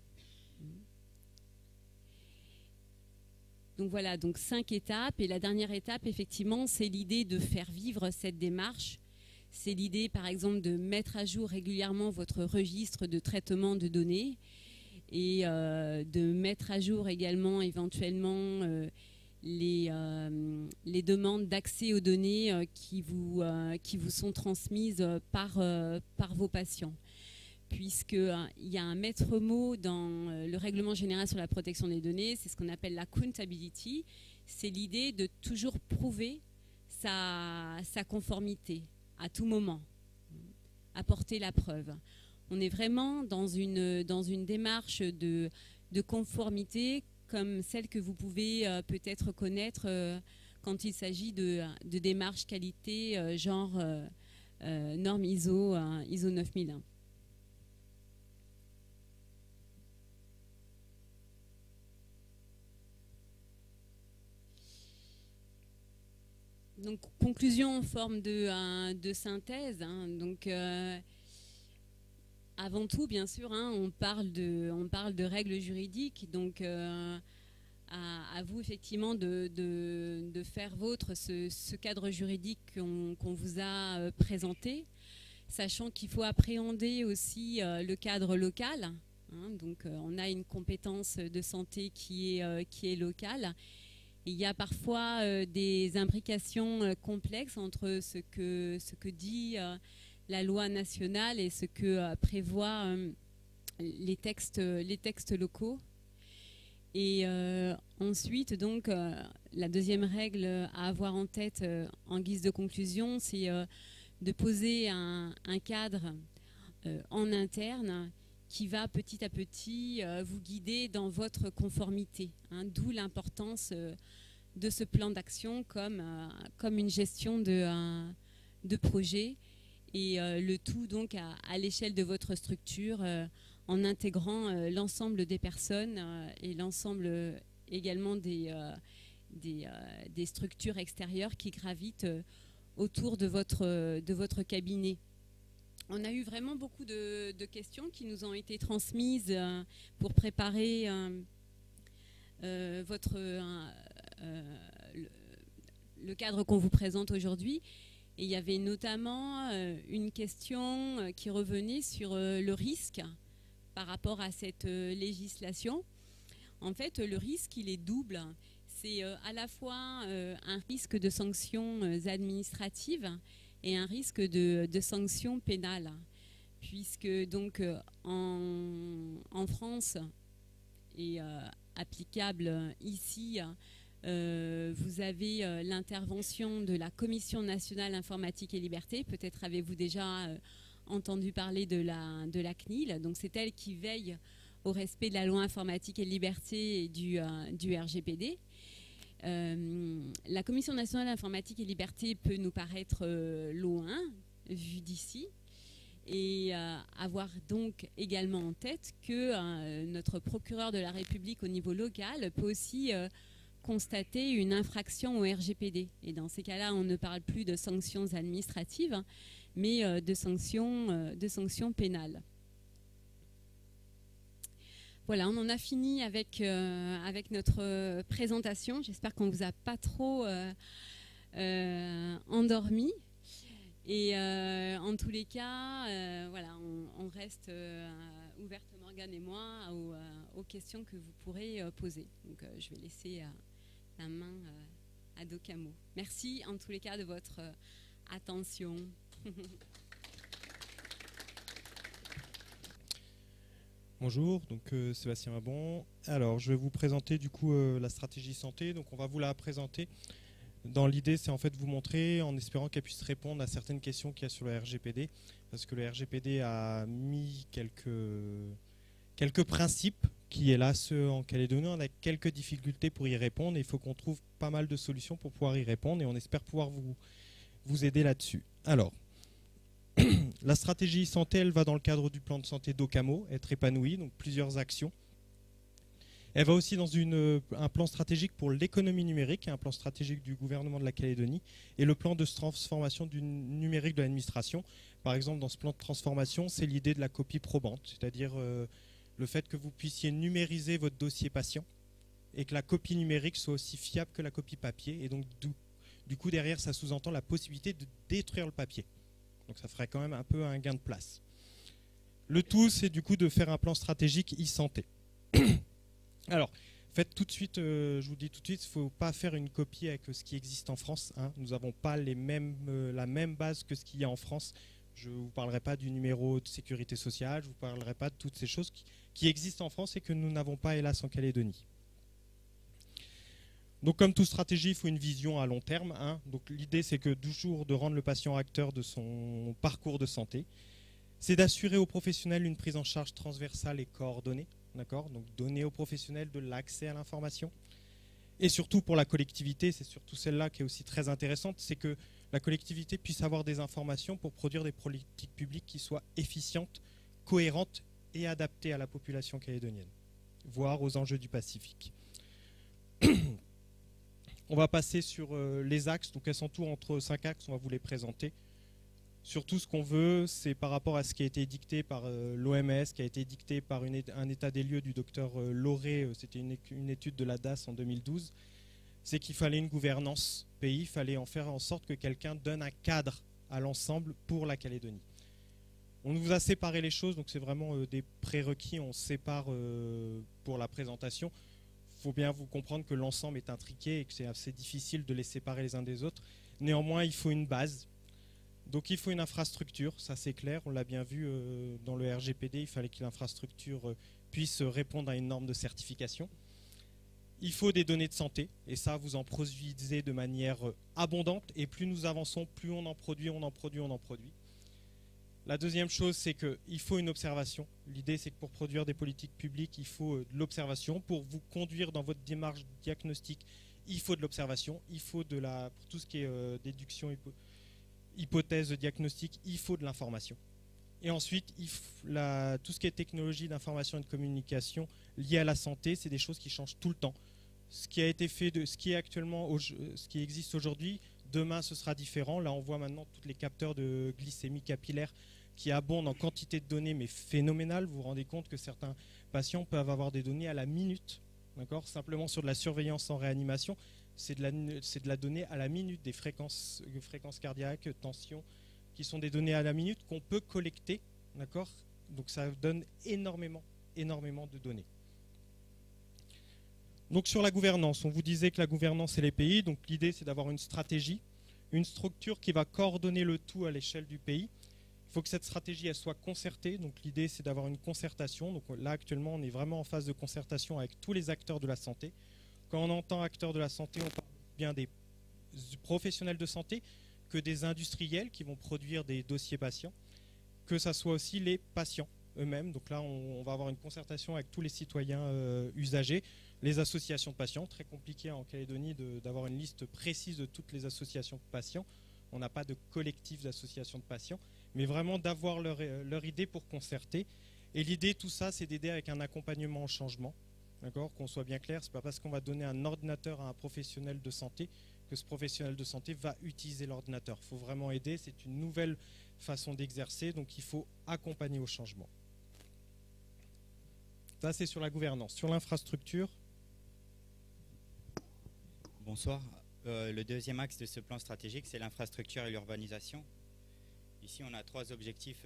Donc voilà, donc 5 étapes. Et la dernière étape, effectivement, c'est l'idée de faire vivre cette démarche. C'est l'idée, par exemple, de mettre à jour régulièrement votre registre de traitement de données et de mettre à jour également éventuellement les demandes d'accès aux données qui vous sont transmises par vos patients. Puisqu'il y a un maître mot dans le règlement général sur la protection des données, c'est ce qu'on appelle la accountability. C'est l'idée de toujours prouver sa conformité à tout moment, apporter la preuve. On est vraiment dans une démarche de conformité comme celle que vous pouvez peut-être connaître quand il s'agit de démarches qualité genre norme ISO 9001. Donc, conclusion en forme de synthèse. Donc, avant tout, bien sûr, on parle de règles juridiques. Donc, à vous, effectivement, de faire vôtre ce cadre juridique qu'on vous a présenté, sachant qu'il faut appréhender aussi le cadre local. Donc, on a une compétence de santé qui est locale. Il y a parfois des imbrications complexes entre ce que dit la loi nationale et ce que prévoient les textes locaux. Et ensuite, donc, la deuxième règle à avoir en tête en guise de conclusion, c'est de poser un cadre en interne qui va petit à petit vous guider dans votre conformité. D'où l'importance de ce plan d'action comme une gestion de projet et le tout donc à l'échelle de votre structure en intégrant l'ensemble des personnes et l'ensemble également des structures extérieures qui gravitent autour de votre cabinet. On a eu vraiment beaucoup de questions qui nous ont été transmises pour préparer le cadre qu'on vous présente aujourd'hui. Et il y avait notamment une question qui revenait sur le risque par rapport à cette législation. En fait, le risque, il est double. C'est à la fois un risque de sanctions administratives et un risque de sanctions pénales, puisque donc en France et applicable ici, Vous avez l'intervention de la Commission nationale informatique et liberté. Peut-être avez-vous déjà entendu parler de la CNIL. Donc c'est elle qui veille au respect de la loi informatique et liberté et du RGPD. La Commission nationale informatique et liberté peut nous paraître loin, vu d'ici, et avoir donc également en tête que notre procureur de la République au niveau local peut aussi constater une infraction au RGPD. Et dans ces cas-là, on ne parle plus de sanctions administratives, mais de sanctions pénales. Voilà, on en a fini avec notre présentation. J'espère qu'on ne vous a pas trop endormi. Et en tous les cas, voilà, on reste ouverte, Morgane et moi, aux questions que vous pourrez poser. Donc je vais laisser la main à Docamo. Merci en tous les cas de votre attention. Bonjour, donc Sébastien Mabon. Alors, je vais vous présenter du coup la stratégie santé. Donc, on va vous la présenter. Dans l'idée, c'est en fait vous montrer, en espérant qu'elle puisse répondre à certaines questions qu'il y a sur le RGPD, parce que le RGPD a mis quelques principes qui, hélas, en Calédonie, on a quelques difficultés pour y répondre. Et il faut qu'on trouve pas mal de solutions pour pouvoir y répondre, et on espère pouvoir vous aider là-dessus. Alors, la stratégie santé, elle va dans le cadre du plan de santé Docamo, être épanoui, donc plusieurs actions. Elle va aussi dans un plan stratégique pour l'économie numérique, un plan stratégique du gouvernement de la Calédonie, et le plan de transformation du numérique de l'administration. Par exemple, dans ce plan de transformation, c'est l'idée de la copie probante, c'est-à-dire le fait que vous puissiez numériser votre dossier patient et que la copie numérique soit aussi fiable que la copie papier. Et donc, du coup, derrière, ça sous-entend la possibilité de détruire le papier. Donc ça ferait quand même un peu un gain de place. Le tout, c'est du coup de faire un plan stratégique e-santé. Alors, faites tout de suite, je vous dis tout de suite, il ne faut pas faire une copie avec ce qui existe en France. Hein. Nous n'avons pas la même base que ce qu'il y a en France. Je ne vous parlerai pas du numéro de sécurité sociale, je ne vous parlerai pas de toutes ces choses qui existent en France et que nous n'avons pas, hélas, en Calédonie. Donc comme toute stratégie, il faut une vision à long terme. Hein. Donc l'idée, c'est que toujours de rendre le patient acteur de son parcours de santé. C'est d'assurer aux professionnels une prise en charge transversale et coordonnée. Donc donner aux professionnels de l'accès à l'information. Et surtout pour la collectivité, c'est surtout celle-là qui est aussi très intéressante, c'est que la collectivité puisse avoir des informations pour produire des politiques publiques qui soient efficientes, cohérentes et adaptées à la population calédonienne, voire aux enjeux du Pacifique. On va passer sur les axes, donc elles sont tout entre 5 axes, on va vous les présenter. Surtout ce qu'on veut, c'est par rapport à ce qui a été dicté par l'OMS, qui a été dicté par un état des lieux du docteur Lauré, c'était une étude de la DAS en 2012, c'est qu'il fallait une gouvernance pays, il fallait en faire en sorte que quelqu'un donne un cadre à l'ensemble pour la Calédonie. On vous a séparé les choses, donc c'est vraiment des prérequis, on sépare pour la présentation. Il faut bien vous comprendre que l'ensemble est intriqué et que c'est assez difficile de les séparer les uns des autres. Néanmoins, il faut une base. Donc il faut une infrastructure, ça c'est clair, on l'a bien vu dans le RGPD, il fallait que l'infrastructure puisse répondre à une norme de certification. Il faut des données de santé, et ça vous en produisez de manière abondante, et plus nous avançons, plus on en produit, on en produit, on en produit. La deuxième chose, c'est qu'il faut une observation. L'idée, c'est que pour produire des politiques publiques, il faut de l'observation. Pour vous conduire dans votre démarche diagnostique, il faut de l'observation. Il faut pour tout ce qui est déduction, hypothèse diagnostique, il faut de l'information. Et ensuite, tout ce qui est technologie d'information et de communication liée à la santé, c'est des choses qui changent tout le temps. Ce qui a été fait, ce qui existe aujourd'hui, demain ce sera différent. Là, on voit maintenant tous les capteurs de glycémie capillaire qui abondent en quantité de données, mais phénoménales. Vous vous rendez compte que certains patients peuvent avoir des données à la minute, simplement sur de la surveillance en réanimation. C'est de la donnée à la minute, des fréquences cardiaques, tension, qui sont des données à la minute qu'on peut collecter, Donc ça donne énormément de données. Donc sur la gouvernance, on vous disait que la gouvernance c'est les pays, donc l'idée c'est d'avoir une stratégie, une structure qui va coordonner le tout à l'échelle du pays. Il faut que cette stratégie elle soit concertée, donc l'idée c'est d'avoir une concertation. Donc là actuellement on est vraiment en phase de concertation avec tous les acteurs de la santé Quand on entend acteurs de la santé, on parle bien des professionnels de santé que des industriels qui vont produire des dossiers patients, que ça soit aussi les patients eux-mêmes. Donc là, on va avoir une concertation avec tous les citoyens usagers, les associations de patients. Très compliqué en Calédonie d'avoir une liste précise de toutes les associations de patients. On n'a pas de collectif d'associations de patients, mais vraiment d'avoir leur idée pour concerter. Et l'idée, tout ça, c'est d'aider avec un accompagnement au changement. D'accord, qu'on soit bien clair, c'est pas parce qu'on va donner un ordinateur à un professionnel de santé que ce professionnel de santé va utiliser l'ordinateur. Il faut vraiment aider, c'est une nouvelle façon d'exercer, donc il faut accompagner au changement. Ça, c'est sur la gouvernance. Sur l'infrastructure. Bonsoir. Le deuxième axe de ce plan stratégique, c'est l'infrastructure et l'urbanisation. Ici, on a 3 objectifs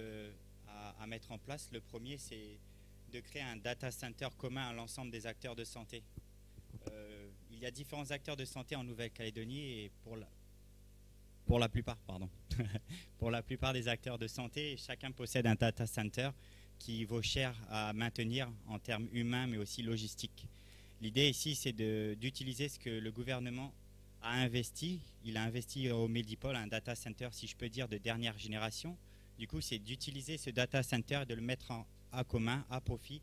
à mettre en place. Le premier, c'est de créer un data center commun à l'ensemble des acteurs de santé. Il y a différents acteurs de santé en Nouvelle-Calédonie et pour la plupart, pour la plupart des acteurs de santé, chacun possède un data center qui vaut cher à maintenir en termes humains mais aussi logistiques. L'idée ici, c'est d'utiliser ce que le gouvernement a investi. Il a investi au Medipol, un data center, si je peux dire, de dernière génération. Du coup, c'est d'utiliser ce data center et de le mettre à commun, à profit,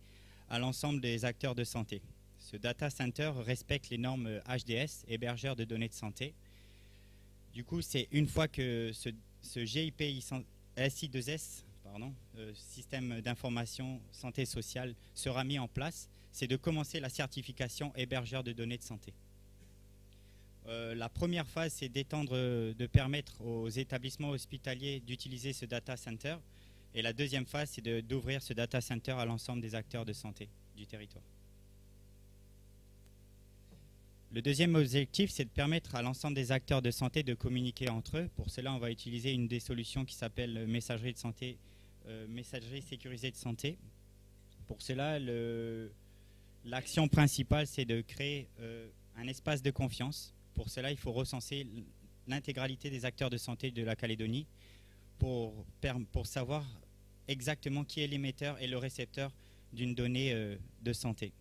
à l'ensemble des acteurs de santé. Ce data center respecte les normes HDS, hébergeurs de données de santé. Du coup, c'est une fois que ce GIP SI2S, système d'information santé sociale, sera mis en place, c'est de commencer la certification hébergeur de données de santé. La première phase, c'est de permettre aux établissements hospitaliers d'utiliser ce data center. Et la deuxième phase, c'est d'ouvrir ce data center à l'ensemble des acteurs de santé du territoire. Le deuxième objectif, c'est de permettre à l'ensemble des acteurs de santé de communiquer entre eux. Pour cela, on va utiliser une des solutions qui s'appelle messagerie de santé, messagerie sécurisée de santé. Pour cela, l'action principale, c'est de créer un espace de confiance. Pour cela, il faut recenser l'intégralité des acteurs de santé de la Calédonie pour savoir exactement qui est l'émetteur et le récepteur d'une donnée de santé.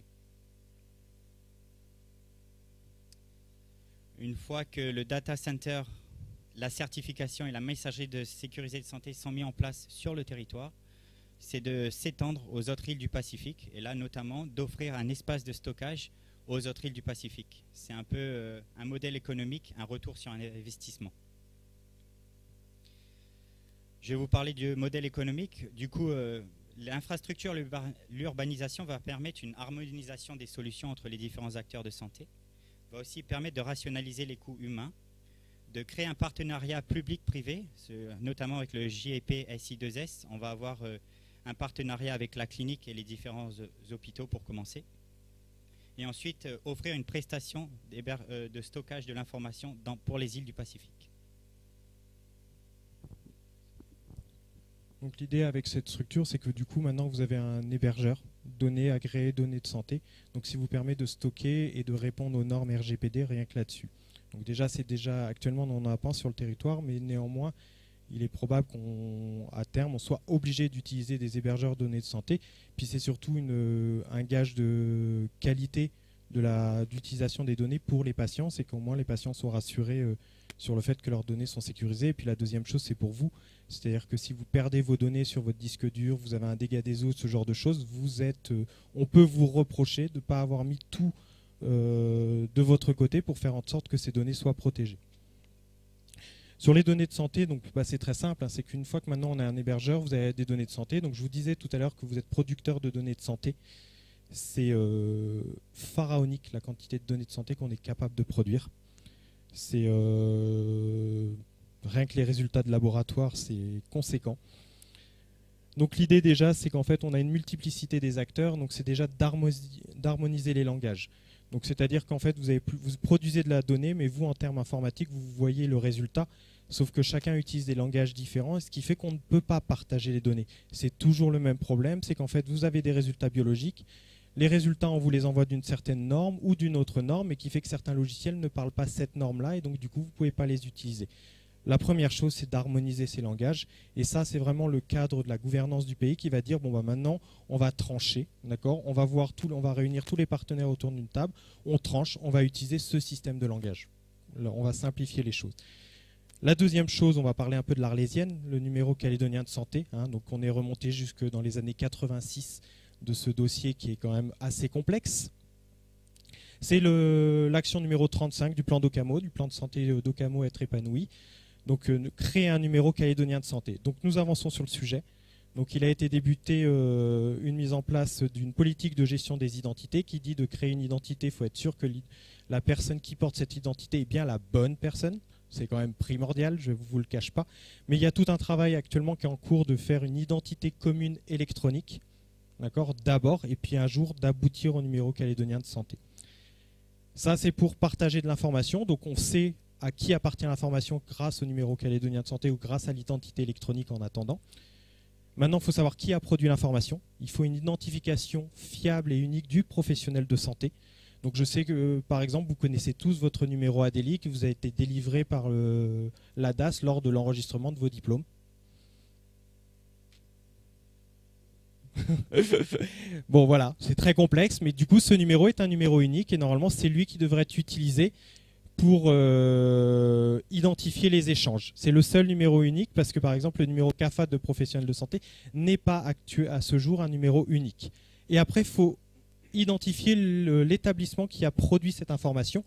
Une fois que le data center, la certification et la messagerie de sécurité de santé sont mis en place sur le territoire, c'est de s'étendre aux autres îles du Pacifique et là notamment d'offrir un espace de stockage aux autres îles du Pacifique. C'est un peu un modèle économique, un retour sur un investissement. Je vais vous parler du modèle économique. Du coup, l'infrastructure, l'urbanisation va permettre une harmonisation des solutions entre les différents acteurs de santé, va aussi permettre de rationaliser les coûts humains, de créer un partenariat public-privé, notamment avec le JEP SI2S. On va avoir un partenariat avec la clinique et les différents hôpitaux pour commencer. Et ensuite, offrir une prestation de stockage de l'information pour les îles du Pacifique. Donc l'idée avec cette structure, c'est que du coup, maintenant, vous avez un hébergeur, données agréées, données de santé. Donc, ce qui vous permet de stocker et de répondre aux normes RGPD rien que là-dessus. Donc déjà, actuellement, on n'en a pas sur le territoire, mais néanmoins, il est probable qu'à terme, on soit obligé d'utiliser des hébergeurs de données de santé. Puis c'est surtout un gage de qualité d'utilisation des données pour les patients, c'est qu'au moins les patients sont rassurés sur le fait que leurs données sont sécurisées. Et puis la deuxième chose, c'est pour vous. C'est-à-dire que si vous perdez vos données sur votre disque dur, vous avez un dégât des eaux, ce genre de choses, on peut vous reprocher de ne pas avoir mis tout de votre côté pour faire en sorte que ces données soient protégées. Sur les données de santé, donc c'est très simple, c'est qu'une fois que maintenant on a un hébergeur, vous avez des données de santé. Donc je vous disais tout à l'heure que vous êtes producteur de données de santé. C'est pharaonique la quantité de données de santé qu'on est capable de produire. C'est rien que les résultats de laboratoire, c'est conséquent. Donc l'idée déjà, c'est qu'en fait on a une multiplicité des acteurs, donc c'est déjà d'harmoniser les langages. Donc c'est-à-dire qu'en fait vous produisez de la donnée, mais vous en termes informatiques, vous voyez le résultat, sauf que chacun utilise des langages différents, ce qui fait qu'on ne peut pas partager les données. C'est toujours le même problème, c'est qu'en fait vous avez des résultats biologiques, les résultats on vous les envoie d'une certaine norme ou d'une autre norme, et qui fait que certains logiciels ne parlent pas cette norme-là, et donc du coup vous ne pouvez pas les utiliser. La première chose, c'est d'harmoniser ces langages. Et ça, c'est vraiment le cadre de la gouvernance du pays qui va dire, bon, bah, maintenant, on va trancher, d'accord ? On va réunir tous les partenaires autour d'une table, on tranche, on va utiliser ce système de langage. Alors, on va simplifier les choses. La deuxième chose, on va parler un peu de l'Arlésienne, le numéro calédonien de santé. Donc, on est remonté jusque dans les années 86 de ce dossier qui est quand même assez complexe. C'est l'action numéro 35 du plan d'Ocamo, du plan de santé d'Ocamo Être épanoui. Donc, créer un numéro calédonien de santé. Donc, nous avançons sur le sujet. Donc, il a été débuté une mise en place d'une politique de gestion des identités qui dit de créer une identité, il faut être sûr que la personne qui porte cette identité est bien la bonne personne. C'est quand même primordial, je ne vous le cache pas. Mais il y a tout un travail actuellement qui est en cours de faire une identité commune électronique, d'accord, d'abord, et puis un jour d'aboutir au numéro calédonien de santé. Ça, c'est pour partager de l'information. Donc, on sait à qui appartient l'information grâce au numéro calédonien de santé ou grâce à l'identité électronique en attendant. Maintenant, il faut savoir qui a produit l'information. Il faut une identification fiable et unique du professionnel de santé. Donc je sais que, par exemple, vous connaissez tous votre numéro ADELI qui vous a été délivré par l'ADAS lors de l'enregistrement de vos diplômes. Bon voilà, c'est très complexe, mais du coup ce numéro est un numéro unique et normalement c'est lui qui devrait être utilisé pour identifier les échanges. C'est le seul numéro unique parce que par exemple le numéro CAFAT de professionnel de santé n'est pas à ce jour un numéro unique. Et après il faut identifier l'établissement qui a produit cette information,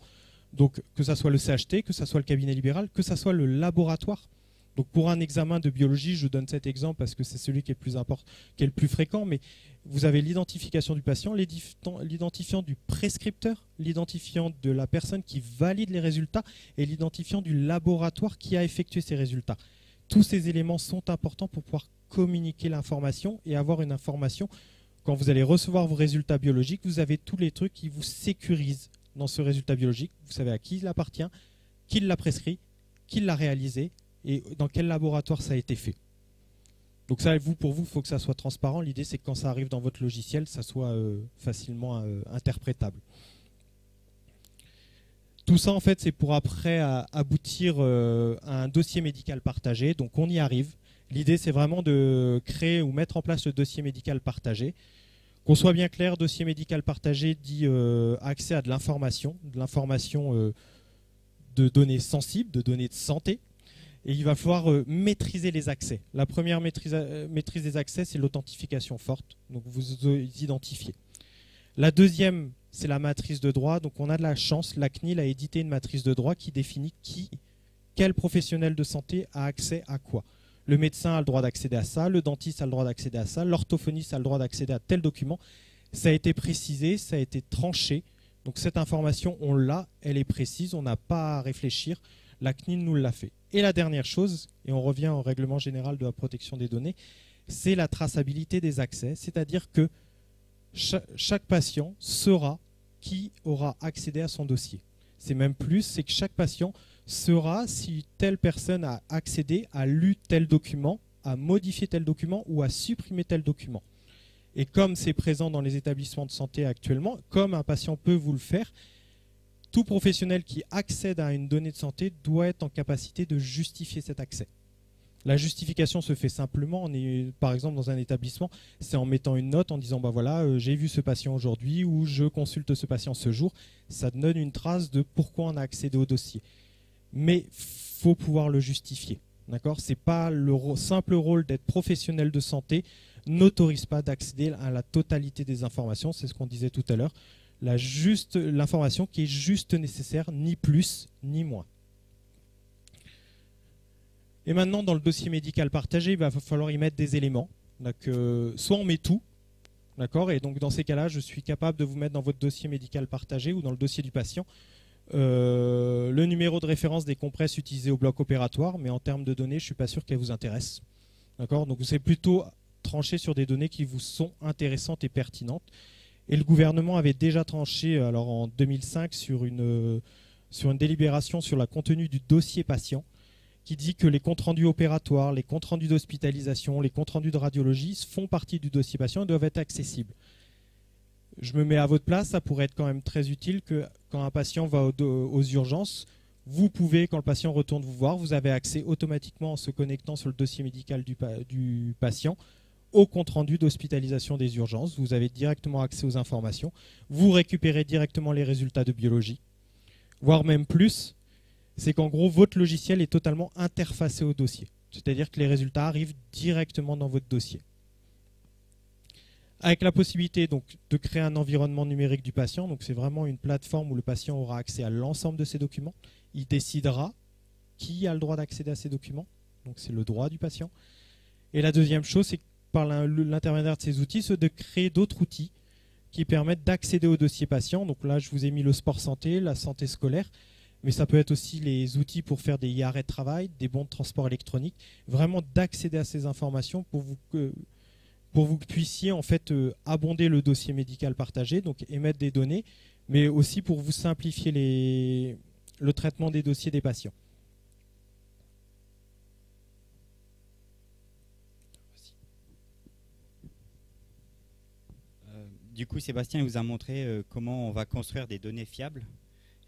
donc que ce soit le CHT, que ce soit le cabinet libéral, que ce soit le laboratoire. Donc pour un examen de biologie, je donne cet exemple parce que c'est celui qui est le plus fréquent, mais vous avez l'identification du patient, l'identifiant du prescripteur, l'identifiant de la personne qui valide les résultats et l'identifiant du laboratoire qui a effectué ces résultats. Tous ces éléments sont importants pour pouvoir communiquer l'information et avoir une information. Quand vous allez recevoir vos résultats biologiques, vous avez tous les trucs qui vous sécurisent dans ce résultat biologique. Vous savez à qui il appartient, qui l'a prescrit, qui l'a réalisé et dans quel laboratoire ça a été fait. Donc ça, pour vous, il faut que ça soit transparent. L'idée, c'est que quand ça arrive dans votre logiciel, ça soit facilement interprétable. Tout ça, en fait, c'est pour après aboutir à un dossier médical partagé. Donc on y arrive. L'idée, c'est vraiment de créer ou mettre en place le dossier médical partagé. Qu'on soit bien clair, dossier médical partagé dit accès à de l'information de données sensibles, de données de santé. Et il va falloir maîtriser les accès. La première maîtrise des accès, c'est l'authentification forte. Donc vous identifiez. La deuxième, c'est la matrice de droit. Donc on a de la chance, la CNIL a édité une matrice de droit qui définit quel professionnel de santé a accès à quoi. Le médecin a le droit d'accéder à ça, le dentiste a le droit d'accéder à ça, l'orthophoniste a le droit d'accéder à tel document. Ça a été précisé, ça a été tranché. Donc cette information, on l'a, elle est précise, on n'a pas à réfléchir. La CNIL nous l'a fait. Et la dernière chose, et on revient au règlement général de la protection des données, c'est la traçabilité des accès, c'est-à-dire que chaque patient saura qui aura accédé à son dossier. C'est même plus, c'est que chaque patient saura si telle personne a accédé, a lu tel document, a modifié tel document ou a supprimé tel document. Et comme c'est présent dans les établissements de santé actuellement, comme un patient peut vous le faire, tout professionnel qui accède à une donnée de santé doit être en capacité de justifier cet accès. La justification se fait simplement, par exemple dans un établissement, c'est en mettant une note en disant bah voilà, j'ai vu ce patient aujourd'hui ou je consulte ce patient ce jour. Ça donne une trace de pourquoi on a accédé au dossier. Mais il faut pouvoir le justifier. D'accord ? C'est pas le simple rôle d'être professionnel de santé n'autorise pas d'accéder à la totalité des informations, c'est ce qu'on disait tout à l'heure. L'information qui est juste nécessaire, ni plus ni moins. Et maintenant, dans le dossier médical partagé, il va falloir y mettre des éléments. Donc, soit on met tout, d'accord, et donc dans ces cas-là, je suis capable de vous mettre dans votre dossier médical partagé ou dans le dossier du patient le numéro de référence des compresses utilisées au bloc opératoire, mais en termes de données, je ne suis pas sûr qu'elles vous intéressent. D'accord, donc c'est plutôt tranché sur des données qui vous sont intéressantes et pertinentes. Et le gouvernement avait déjà tranché alors en 2005 sur une délibération sur le contenu du dossier patient qui dit que les comptes rendus opératoires, les comptes rendus d'hospitalisation, les comptes rendus de radiologie font partie du dossier patient et doivent être accessibles. Je me mets à votre place, ça pourrait être quand même très utile que quand un patient va aux urgences, Vous pouvez, quand le patient retourne vous voir, vous avez accès automatiquement en se connectant sur le dossier médical du patient au compte-rendu d'hospitalisation des urgences. Vous avez directement accès aux informations. Vous récupérez directement les résultats de biologie, voire même plus. C'est qu'en gros, votre logiciel est totalement interfacé au dossier. C'est-à-dire que les résultats arrivent directement dans votre dossier. Avec la possibilité donc, de créer un environnement numérique du patient, donc c'est vraiment une plateforme où le patient aura accès à l'ensemble de ses documents. Il décidera qui a le droit d'accéder à ces documents, donc c'est le droit du patient. Et la deuxième chose, c'est par l'intermédiaire de ces outils, c'est de créer d'autres outils qui permettent d'accéder au dossier patient. Donc là, je vous ai mis le sport santé, la santé scolaire, mais ça peut être aussi les outils pour faire des arrêts de travail, des bons de transport électronique, vraiment d'accéder à ces informations pour que vous puissiez en fait abonder le dossier médical partagé, donc émettre des données, mais aussi pour vous simplifier le traitement des dossiers des patients. Du coup, Sébastien vous a montré comment on va construire des données fiables.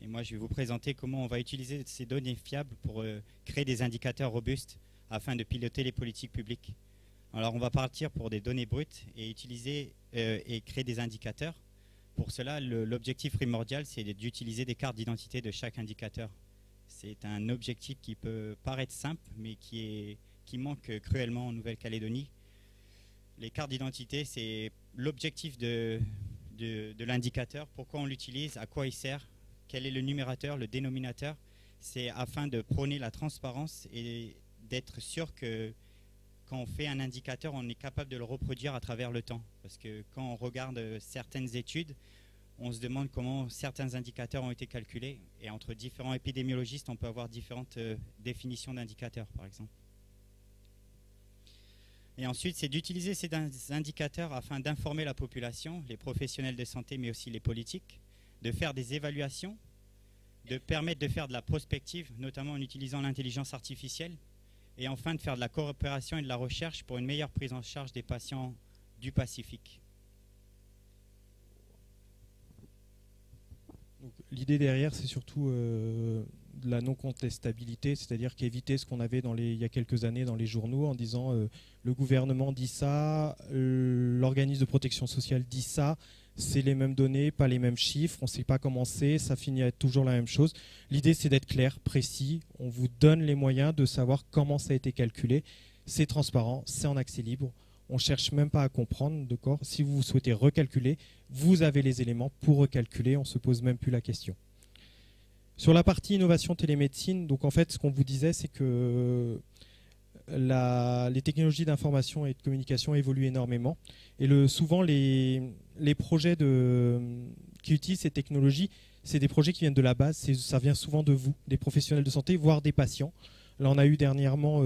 Et moi, je vais vous présenter comment on va utiliser ces données fiables pour créer des indicateurs robustes afin de piloter les politiques publiques. Alors, on va partir pour des données brutes et utiliser et créer des indicateurs. Pour cela, l'objectif primordial, c'est d'utiliser des cartes d'identité de chaque indicateur. C'est un objectif qui peut paraître simple, mais qui manque cruellement en Nouvelle-Calédonie. Les cartes d'identité, c'est l'objectif de l'indicateur. Pourquoi on l'utilise, à quoi il sert, quel est le numérateur, le dénominateur. C'est afin de prôner la transparence et d'être sûr que quand on fait un indicateur, on est capable de le reproduire à travers le temps. Parce que quand on regarde certaines études, on se demande comment certains indicateurs ont été calculés. Et entre différents épidémiologistes, on peut avoir différentes définitions d'indicateurs, par exemple. Et ensuite, c'est d'utiliser ces indicateurs afin d'informer la population, les professionnels de santé, mais aussi les politiques, de faire des évaluations, de permettre de faire de la prospective, notamment en utilisant l'intelligence artificielle, et enfin de faire de la coopération et de la recherche pour une meilleure prise en charge des patients du Pacifique. L'idée derrière, c'est surtout de la non-contestabilité, c'est-à-dire qu'éviter ce qu'on avait il y a quelques années dans les journaux en disant le gouvernement dit ça, l'organisme de protection sociale dit ça, c'est les mêmes données, pas les mêmes chiffres, on ne sait pas comment c'est, ça finit à être toujours la même chose. L'idée, c'est d'être clair, précis, on vous donne les moyens de savoir comment ça a été calculé, c'est transparent, c'est en accès libre, on ne cherche même pas à comprendre, d'accord. Si vous souhaitez recalculer, vous avez les éléments pour recalculer, on ne se pose même plus la question. Sur la partie innovation télémédecine, donc en fait, ce qu'on vous disait, c'est que les technologies d'information et de communication évoluent énormément. Et souvent, les projets qui utilisent ces technologies, c'est des projets qui viennent de la base, ça vient souvent de vous, des professionnels de santé, voire des patients. Là, on a eu dernièrement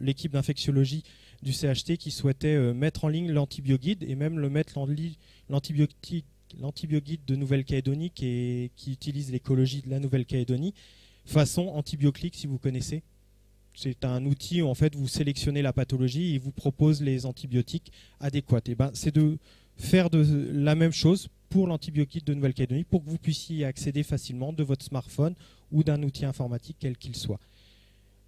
l'équipe d'infectiologie du CHT qui souhaitait mettre en ligne l'antibioguide et même le mettre en ligne l'antibioguide de Nouvelle-Calédonie qui utilise l'écologie de la Nouvelle-Calédonie, façon antibioclique si vous connaissez. C'est un outil où en fait vous sélectionnez la pathologie et il vous propose les antibiotiques adéquats. Et c'est de faire la même chose pour l'antibioguide de Nouvelle-Calédonie pour que vous puissiez y accéder facilement de votre smartphone ou d'un outil informatique quel qu'il soit.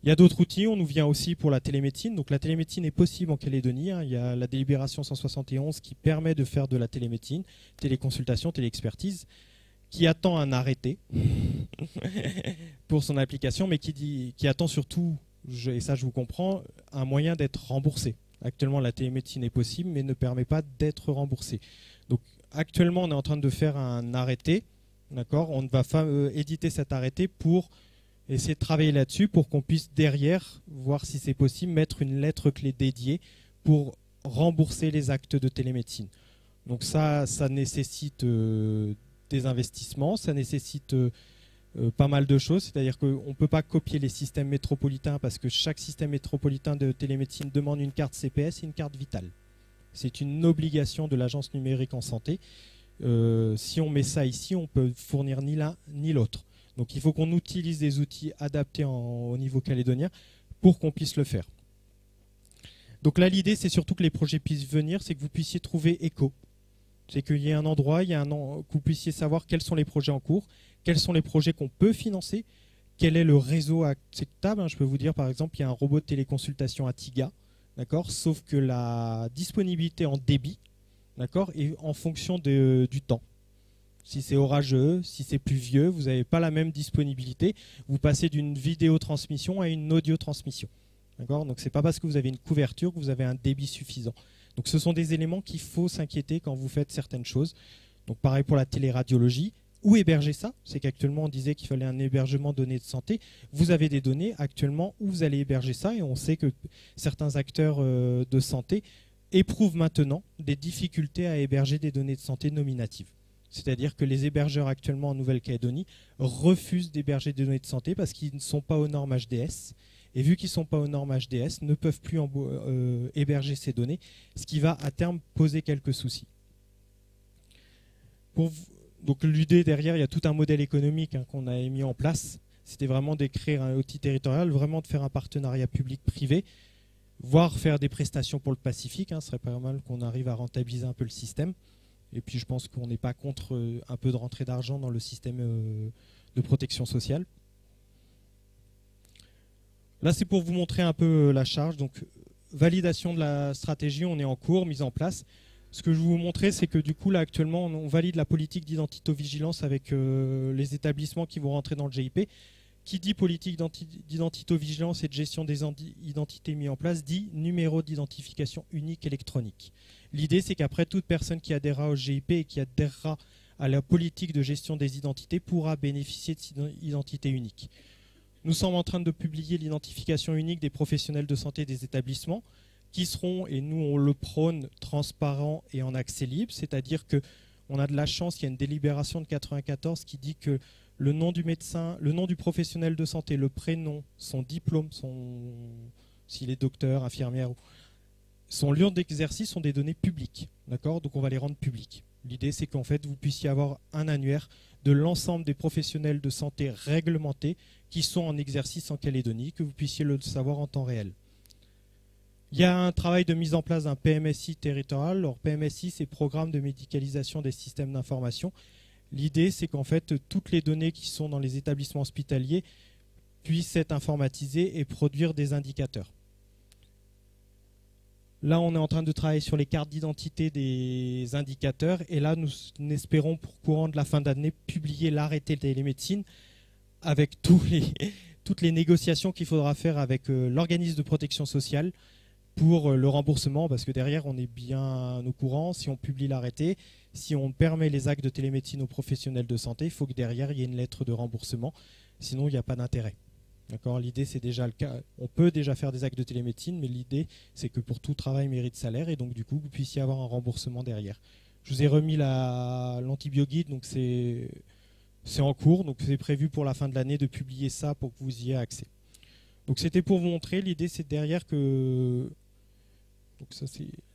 Il y a d'autres outils, on nous vient aussi pour la télémédecine. Donc la télémédecine est possible en Calédonie. Il y a la délibération 171 qui permet de faire de la télémédecine, téléconsultation, téléexpertise, qui attend un arrêté pour son application, mais qui attend surtout, et ça je vous comprends, un moyen d'être remboursé. Actuellement la télémédecine est possible, mais ne permet pas d'être remboursé. Donc actuellement on est en train de faire un arrêté, d'accord. On va éditer cet arrêté pour essayer de travailler là-dessus pour qu'on puisse derrière, voir si c'est possible, mettre une lettre clé dédiée pour rembourser les actes de télémédecine. Donc ça nécessite des investissements, ça nécessite pas mal de choses, c'est-à-dire qu'on ne peut pas copier les systèmes métropolitains parce que chaque système métropolitain de télémédecine demande une carte CPS et une carte vitale. C'est une obligation de l'agence numérique en santé. Si on met ça ici, on ne peut fournir ni l'un ni l'autre. Donc il faut qu'on utilise des outils adaptés au niveau calédonien pour qu'on puisse le faire. Donc là l'idée c'est surtout que les projets puissent venir, c'est que vous puissiez trouver écho. C'est qu'il y ait un endroit, que vous puissiez savoir quels sont les projets en cours, quels sont les projets qu'on peut financer, quel est le réseau acceptable. Je peux vous dire, par exemple, il y a un robot de téléconsultation à Tiga, d'accord, sauf que la disponibilité en débit, d'accord, est en fonction du temps. Si c'est orageux, si c'est pluvieux, vous n'avez pas la même disponibilité. Vous passez d'une vidéotransmission à une audiotransmission. D'accord ? Donc ce n'est pas parce que vous avez une couverture que vous avez un débit suffisant. Donc ce sont des éléments qu'il faut s'inquiéter quand vous faites certaines choses. Donc pareil pour la téléradiologie. Où héberger ça? C'est qu'actuellement on disait qu'il fallait un hébergement de données de santé. Vous avez des données actuellement où vous allez héberger ça, et on sait que certains acteurs de santé éprouvent maintenant des difficultés à héberger des données de santé nominatives. C'est-à-dire que les hébergeurs actuellement en Nouvelle-Calédonie refusent d'héberger des données de santé parce qu'ils ne sont pas aux normes HDS. Et vu qu'ils ne sont pas aux normes HDS, ne peuvent plus héberger ces données, ce qui va à terme poser quelques soucis. Donc l'idée derrière, il y a tout un modèle économique qu'on a mis en place. C'était vraiment d'écrire un outil territorial, vraiment de faire un partenariat public-privé, voire faire des prestations pour le Pacifique. Ce serait pas mal qu'on arrive à rentabiliser un peu le système. Et puis je pense qu'on n'est pas contre un peu de rentrée d'argent dans le système de protection sociale. Là, c'est pour vous montrer un peu la charge. Donc, validation de la stratégie, on est en cours, mise en place. Ce que je vais vous montrer, c'est que du coup, là, actuellement, on valide la politique d'identitovigilance avec les établissements qui vont rentrer dans le GIP. Qui dit politique d'identitovigilance et de gestion des identités mis en place, dit numéro d'identification unique électronique. L'idée, c'est qu'après, toute personne qui adhérera au GIP et qui adhérera à la politique de gestion des identités pourra bénéficier de cette identité unique. Nous sommes en train de publier l'identification unique des professionnels de santé des établissements, qui seront, et nous on le prône, transparents et en accès libre, c'est-à-dire qu'on a de la chance, il y a une délibération de 94 qui dit que le nom du médecin, le nom du professionnel de santé, le prénom, son diplôme, s'il est docteur, infirmière, son lieu d'exercice sont des données publiques. D'accord ? Donc on va les rendre publiques. L'idée, c'est qu'en fait, vous puissiez avoir un annuaire de l'ensemble des professionnels de santé réglementés qui sont en exercice en Calédonie, que vous puissiez le savoir en temps réel. Il y a un travail de mise en place d'un PMSI territorial. Alors PMSI, c'est Programme de médicalisation des systèmes d'information. L'idée, c'est qu'en fait, toutes les données qui sont dans les établissements hospitaliers puissent être informatisées et produire des indicateurs. Là, on est en train de travailler sur les cartes d'identité des indicateurs. Et là, nous espérons, pour courant de la fin d'année, publier l'arrêté de télémédecine avec toutes les négociations qu'il faudra faire avec l'organisme de protection sociale pour le remboursement, parce que derrière, on est bien au courant. Si on publie l'arrêté, si on permet les actes de télémédecine aux professionnels de santé, il faut que derrière, il y ait une lettre de remboursement. Sinon, il n'y a pas d'intérêt. D'accord ? L'idée, c'est déjà le cas. On peut déjà faire des actes de télémédecine, mais l'idée, c'est que pour tout travail mérite salaire, et donc du coup, vous puissiez avoir un remboursement derrière. Je vous ai remis l'antibioguide, donc c'est en cours, donc c'est prévu pour la fin de l'année de publier ça pour que vous y ayez accès. Donc c'était pour vous montrer. L'idée, c'est derrière que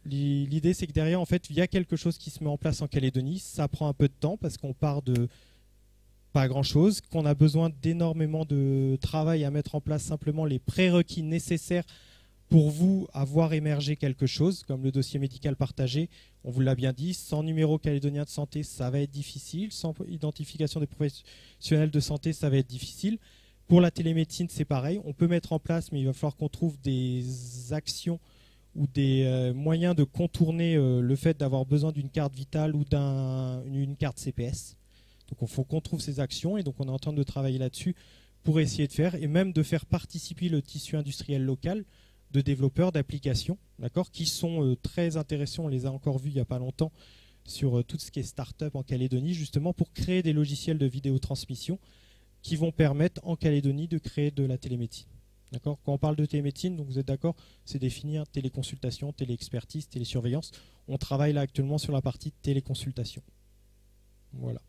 l'idée, c'est que derrière, en fait, il y a quelque chose qui se met en place en Calédonie. Ça prend un peu de temps parce qu'on part de pas grand-chose, qu'on a besoin d'énormément de travail à mettre en place simplement les prérequis nécessaires pour vous avoir émergé quelque chose, comme le dossier médical partagé. On vous l'a bien dit, sans numéro calédonien de santé, ça va être difficile. Sans identification des professionnels de santé, ça va être difficile. Pour la télémédecine, c'est pareil. On peut mettre en place, mais il va falloir qu'on trouve des actions ou des moyens de contourner le fait d'avoir besoin d'une carte vitale ou d'une carte CPS. Donc il faut qu'on trouve ces actions, et donc on est en train de travailler là-dessus pour essayer de faire, et même de faire participer le tissu industriel local de développeurs d'applications, d'accord, qui sont très intéressants. On les a encore vus il n'y a pas longtemps sur tout ce qui est start-up en Calédonie, justement pour créer des logiciels de vidéotransmission qui vont permettre en Calédonie de créer de la télémédecine. D'accord ? Quand on parle de télémédecine, donc vous êtes d'accord, c'est définir téléconsultation, téléexpertise, télésurveillance. On travaille là actuellement sur la partie téléconsultation. Voilà.